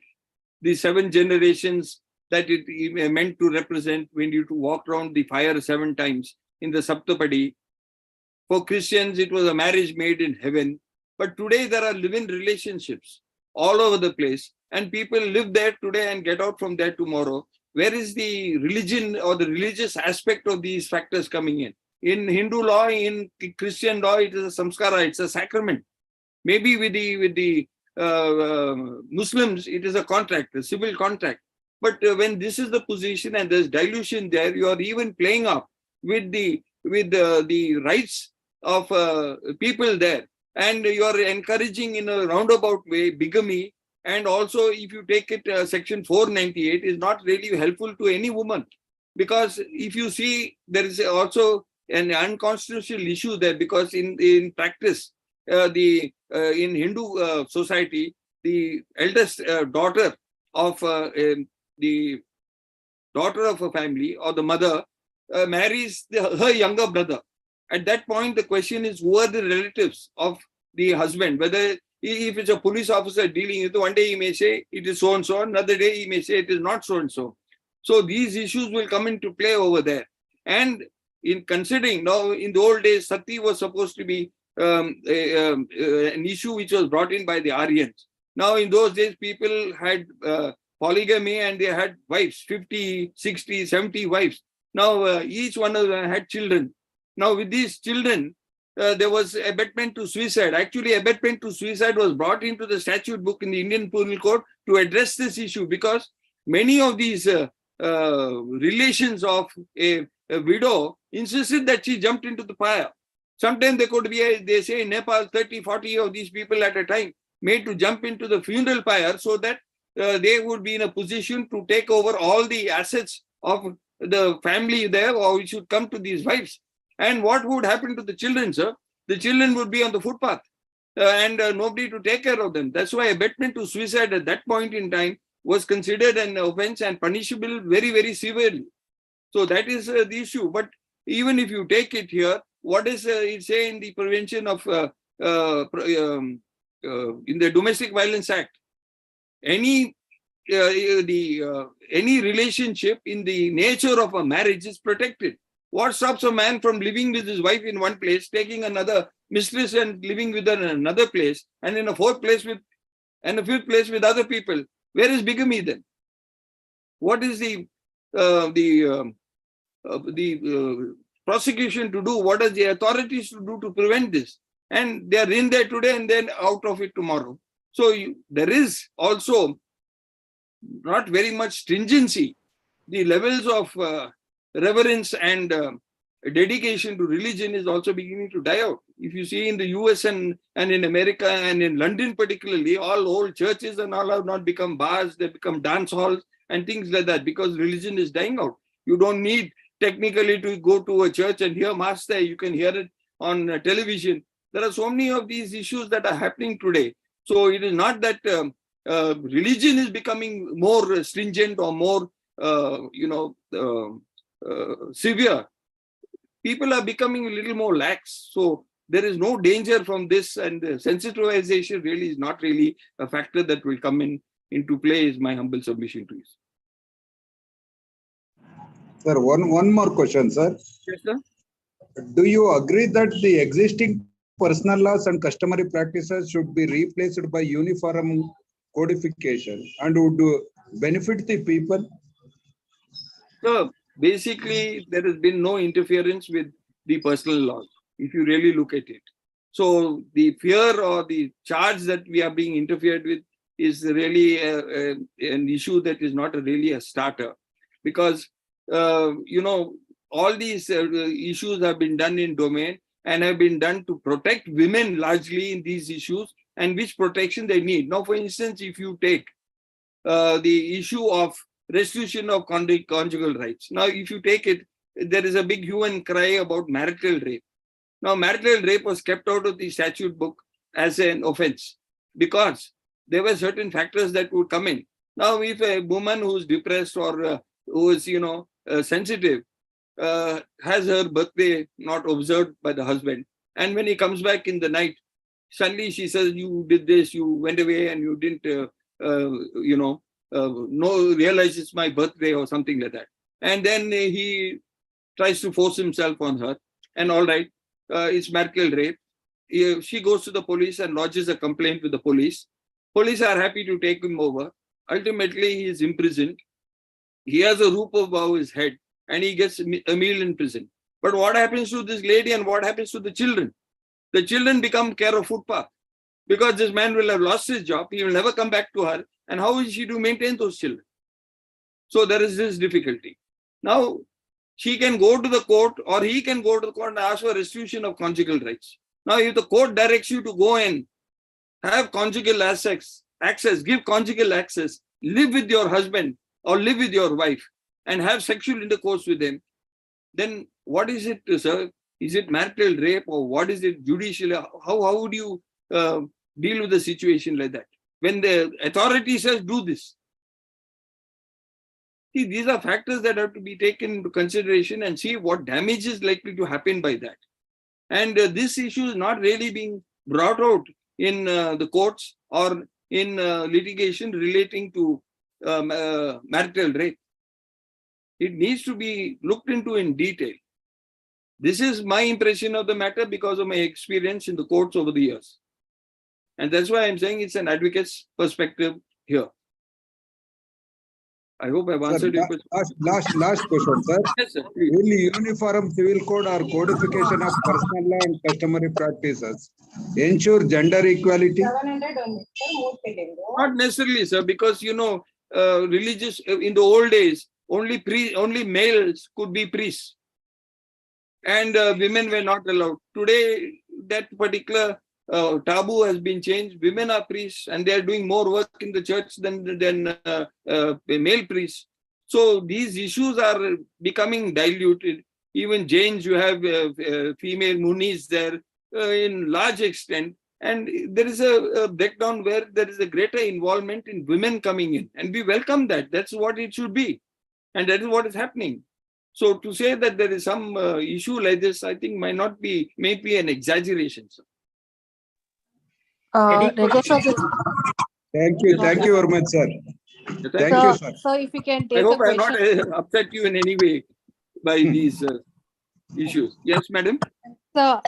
the 7 generations that it meant to represent when you walk around the fire 7 times in the Saptapadi. For Christians, it was a marriage made in heaven. But today there are live-in relationships all over the place. And people live there today and get out from there tomorrow. Where is the religion or the religious aspect of these factors coming in? In Hindu law, in Christian law, it is a samskara, it's a sacrament. Maybe with the Muslims, it is a contract, a civil contract. But when this is the position and there's dilution there, you are even playing up with the rights of people there. And you are encouraging in a roundabout way bigamy. And also, if you take it, section 498 is not really helpful to any woman. Because if you see, there is also an unconstitutional issue there, because in practice, in Hindu society, the eldest daughter of the daughter of a family or the mother marries her younger brother. At that point, the question is, who are the relatives of the husband? Whether if it's a police officer dealing with it, one day he may say it is so-and-so, another day he may say it is not so-and-so. So these issues will come into play over there. And in considering, now in the old days, sati was supposed to be an issue which was brought in by the Aryans. Now in those days, people had polygamy and they had wives, 50, 60, 70 wives. Now each one of them had children. Now with these children, there was abetment to suicide. Actually, abetment to suicide was brought into the statute book in the Indian Penal Code to address this issue, because many of these relations of a widow insisted that she jumped into the fire. Sometimes there could be, they say in Nepal, 30, 40 of these people at a time made to jump into the funeral pyre so that they would be in a position to take over all the assets of the family there, or it should come to these wives. And what would happen to the children, sir? The children would be on the footpath and nobody to take care of them. That's why abetment to suicide at that point in time was considered an offense and punishable very, very severely. So that is the issue. But even if you take it here, what is it say in the prevention of in the Domestic Violence Act? Any relationship in the nature of a marriage is protected. What stops a man from living with his wife in one place, taking another mistress and living with her in another place, and in a fourth place with, and a fifth place with other people? Where is bigamy then? What is the prosecution to do? What are the authorities to do to prevent this? And they are in there today and then out of it tomorrow. So there is also not very much stringency. The levels of reverence and dedication to religion is also beginning to die out. If you see in the US and in America and in London particularly, all old churches and all have not become bars, they become dance halls and things like that, because religion is dying out. You don't need technically to go to a church and hear mass there. You can hear it on television. There are so many of these issues that are happening today. So it is not that religion is becoming more stringent or more, severe. People are becoming a little more lax. So there is no danger from this, and sensitization really is not really a factor that will come into play, is my humble submission to you. Sir, one more question, sir. Yes, sir. Do you agree that the existing personal laws and customary practices should be replaced by uniform codification and would benefit the people? So basically, there has been no interference with the personal laws, if you really look at it. So the fear or the charge that we are being interfered with is really an issue that is not really a starter, because all these issues have been done in domain and have been done to protect women largely in these issues, and which protection they need. Now, for instance, if you take the issue of restitution of conjugal rights. Now, if you take it, there is a big hue and cry about marital rape. Now, marital rape was kept out of the statute book as an offense because there were certain factors that would come in. Now, if a woman who's depressed or who is, sensitive, has her birthday not observed by the husband, and when he comes back in the night, suddenly she says, you did this, you went away and you didn't, realize it's my birthday or something like that. And then he tries to force himself on her, and all right, it's marital rape. She goes to the police and lodges a complaint with the police. Police are happy to take him over. Ultimately, he is imprisoned. He has a roof above his head and he gets a meal in prison. But what happens to this lady and what happens to the children? The children become care of footpath because this man will have lost his job. He will never come back to her. And how is she to maintain those children? So there is this difficulty. Now, she can go to the court or he can go to the court and ask for restitution of conjugal rights. Now, if the court directs you to go and have conjugal access, give conjugal access, live with your husband or live with your wife and have sexual intercourse with him, then what is it, sir? Is it marital rape or what is it judicially? How would you deal with a situation like that? When the authority says do this. See, these are factors that have to be taken into consideration and see what damage is likely to happen by that. And this issue is not really being brought out in the courts or in litigation relating to marital rape. It needs to be looked into in detail. This is my impression of the matter because of my experience in the courts over the years. And that's why I'm saying it's an advocate's perspective here. I hope I've answered your question. Last question, sir. Yes, sir. Will Uniform Civil Code or codification of personal law and customary practices ensure gender equality? Not necessarily, sir, because religious in the old days only males could be priests, and women were not allowed. Today, that particular taboo has been changed. Women are priests, and they are doing more work in the church than male priests. So these issues are becoming diluted. Even Jains, you have female munis there in large extent. And there is a breakdown where there is a greater involvement in women coming in. And we welcome that. That's what it should be. And that is what is happening. So to say that there is some issue like this, I think may be an exaggeration. Sir. Thank you very much, sir. Thank you, sir. So if you can take I hope a I have question. not upset you in any way by these issues. Yes, madam. So,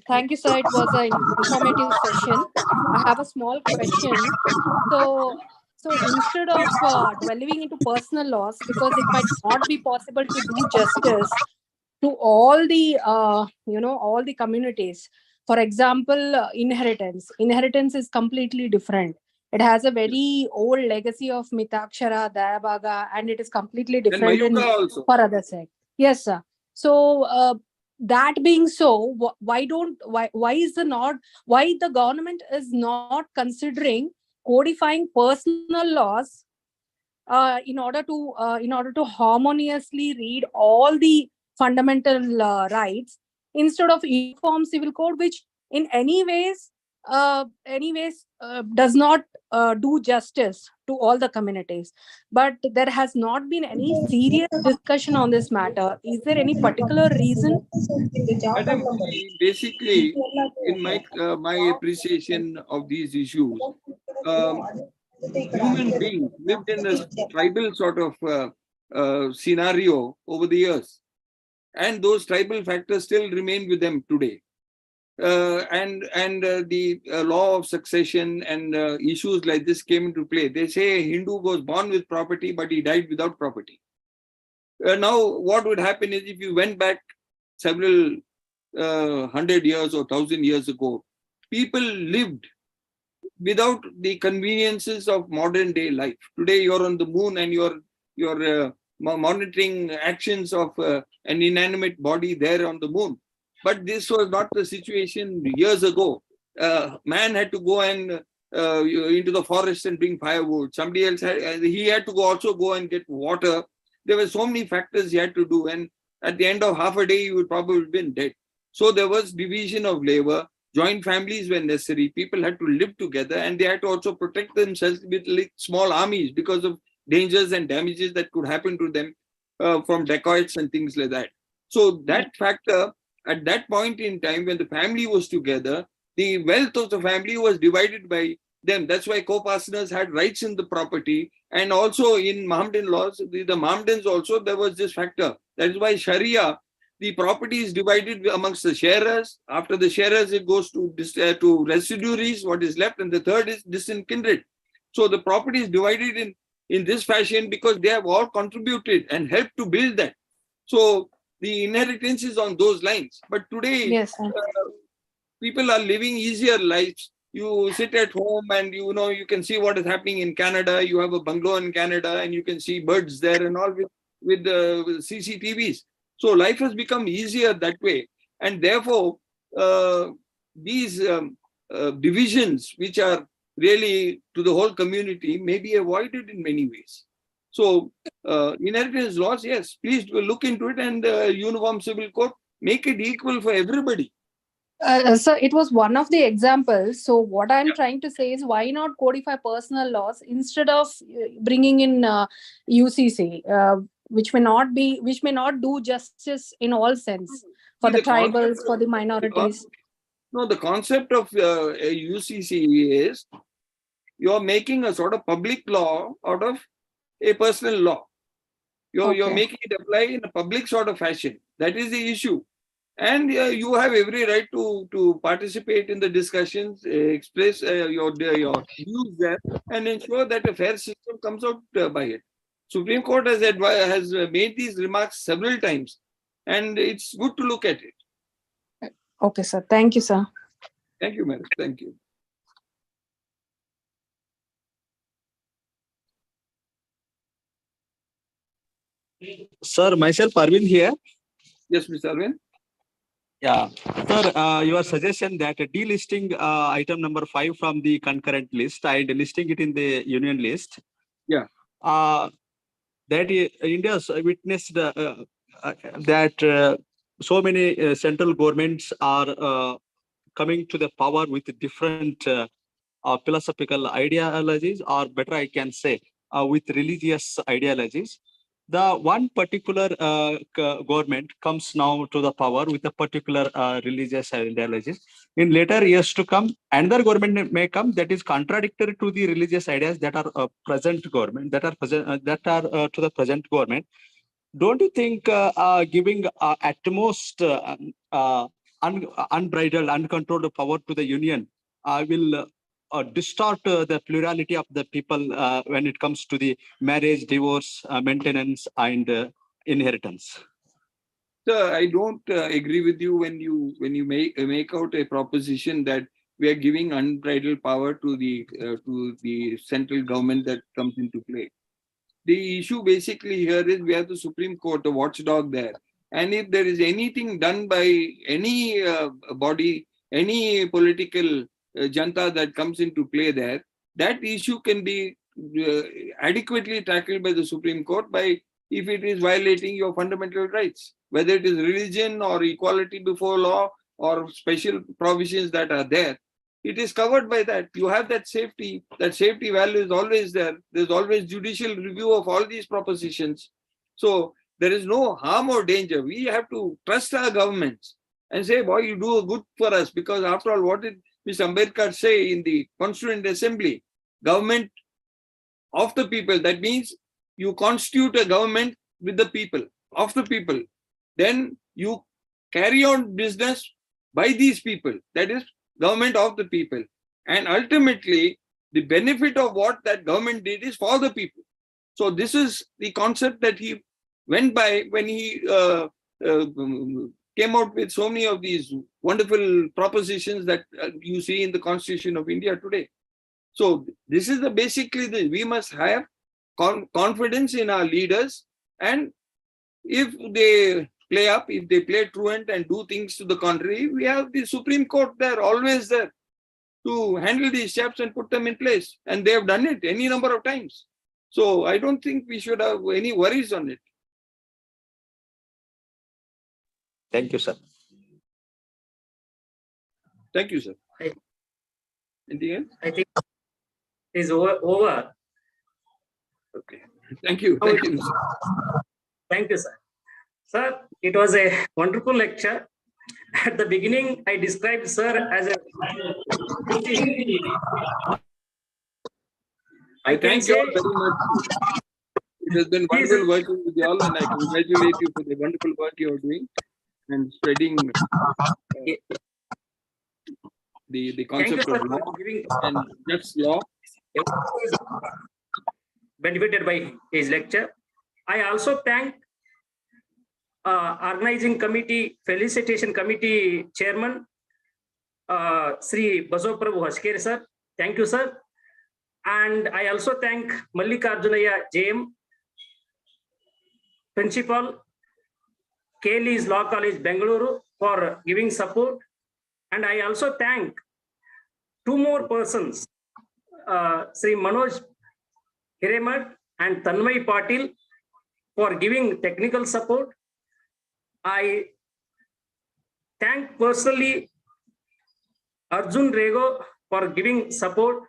thank you, sir. It was an informative session. I have a small question. So instead of dwelling into personal laws, because it might not be possible to do justice to all the all the communities. For example, inheritance. Inheritance is completely different. It has a very old legacy of Mitakshara, Dayabaga, and it is completely different for other sects. Yes, sir. So that being so, why is the government is not considering codifying personal laws in order to harmoniously read all the fundamental rights instead of uniform civil code, which in any ways does not do justice to all the communities. But there has not been any serious discussion on this matter. Is there any particular reason? Madam, basically, in my appreciation of these issues, human beings lived in a tribal sort of scenario over the years. And those tribal factors still remain with them today. The law of succession and issues like this came into play. They say a Hindu was born with property, but he died without property. Now, what would happen is if you went back several 100 years or 1,000 years ago, people lived without the conveniences of modern day life. Today, you're on the moon and you're monitoring actions of an inanimate body there on the moon. But this was not the situation years ago. Man had to go and into the forest and bring firewood. Somebody else he had to also go and get water. There were so many factors he had to do, and at the end of half a day, he would probably have been dead. So there was division of labor. Joint families were necessary. People had to live together, and they had to also protect themselves with like small armies because of dangers and damages that could happen to them from dacoits and things like that. So that factor, at that point in time when the family was together, the wealth of the family was divided by them. That's why co-partners had rights in the property. And also in Mohammedan laws, the Mohammedans also, there was this factor. That is why Sharia, the property is divided amongst the sharers. After the sharers, it goes to residuaries, what is left, and the third is distant kindred. So the property is divided in this fashion because they have all contributed and helped to build that. So the inheritance is on those lines. But today, Yes. People are living easier lives. You sit at home and you can see what is happening in Canada. You have a bungalow in Canada and you can see birds there and all with CCTVs. So life has become easier that way. And therefore, these divisions, which are really to the whole community, may be avoided in many ways. So inheritance laws, yes, please look into it, and uniform civil code, make it equal for everybody. So it was one of the examples. So what I'm trying to say is, why not codify personal laws instead of bringing in UCC, which may not do justice in all sense for the tribals, for the minorities. No, the concept of a UCC is you're making a sort of public law out of a personal law. You're making it apply in a public sort of fashion. That is the issue. And you have every right to participate in the discussions, express your views there, and ensure that a fair system comes out by it. Supreme Court has made these remarks several times, and it's good to look at it. Okay, sir. Thank you, sir. Thank you, madam. Thank you. Sir, myself Arvind here. Yes, Mr. Arvind. Yeah, sir, your suggestion that delisting item number 5 from the concurrent list and listing it in the union list. Yeah. That India has witnessed that so many central governments are coming to the power with different philosophical ideologies, or better I can say, with religious ideologies. The one particular government comes now to the power with a particular religious ideologies. In later years to come, another government may come that is contradictory to the religious ideas that are present government, that are to the present government. Don't you think giving at most unbridled, uncontrolled power to the union will distort the plurality of the people when it comes to the marriage, divorce, maintenance, and inheritance? Sir, I don't agree with you when you make out a proposition that we are giving unbridled power to the central government that comes into play. The issue basically here is we have the Supreme Court, a watchdog there. And if there is anything done by any body, any political janta that comes into play there, that issue can be adequately tackled by the Supreme Court by if it is violating your fundamental rights, whether it is religion or equality before law or special provisions that are there. It is covered by that. You have that safety. That safety value is always there. There's always judicial review of all these propositions. So there is no harm or danger. We have to trust our governments and say, boy, you do good for us, because after all, what did Mr. Ambedkar say in the Constituent Assembly? Government of the people. That means you constitute a government with the people, of the people. Then you carry on business by these people. That is government of the people. And ultimately, the benefit of what that government did is for the people. So this is the concept that he went by when he came out with so many of these wonderful propositions that you see in the Constitution of India today. So this is basically we must have confidence in our leaders, and if they play up, if they play truant and do things to the contrary, we have the Supreme Court there, always there, to handle these steps and put them in place. And they have done it any number of times. So I don't think we should have any worries on it. Thank you, sir. Thank you, sir. Anything else? I think it is over. Okay. Thank you. Thank you, sir. Thank you, sir. Sir, it was a wonderful lecture. At the beginning, I described sir as a... I thank you all very much. It has been wonderful working with you all, and I congratulate you for the wonderful work you are doing and spreading the concept of law and just law. Benefited by his lecture. I also thank organizing committee, felicitation committee chairman, Sri Basoprabhu Haskere sir. Thank you, sir. And I also thank Mallikarjunaya JM, principal, Kelly's Law College, Bengaluru, for giving support. And I also thank two more persons, Sri Manoj Hiremat and Tanmay Patil, for giving technical support. I thank personally Arjun Rego for giving support.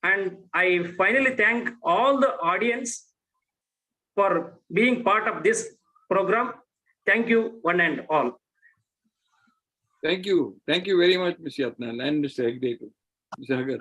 And I finally thank all the audience for being part of this program. Thank you, one and all. Thank you. Thank you very much, Mr. Yatnal and Mr. Hegde, Mr. Hagar.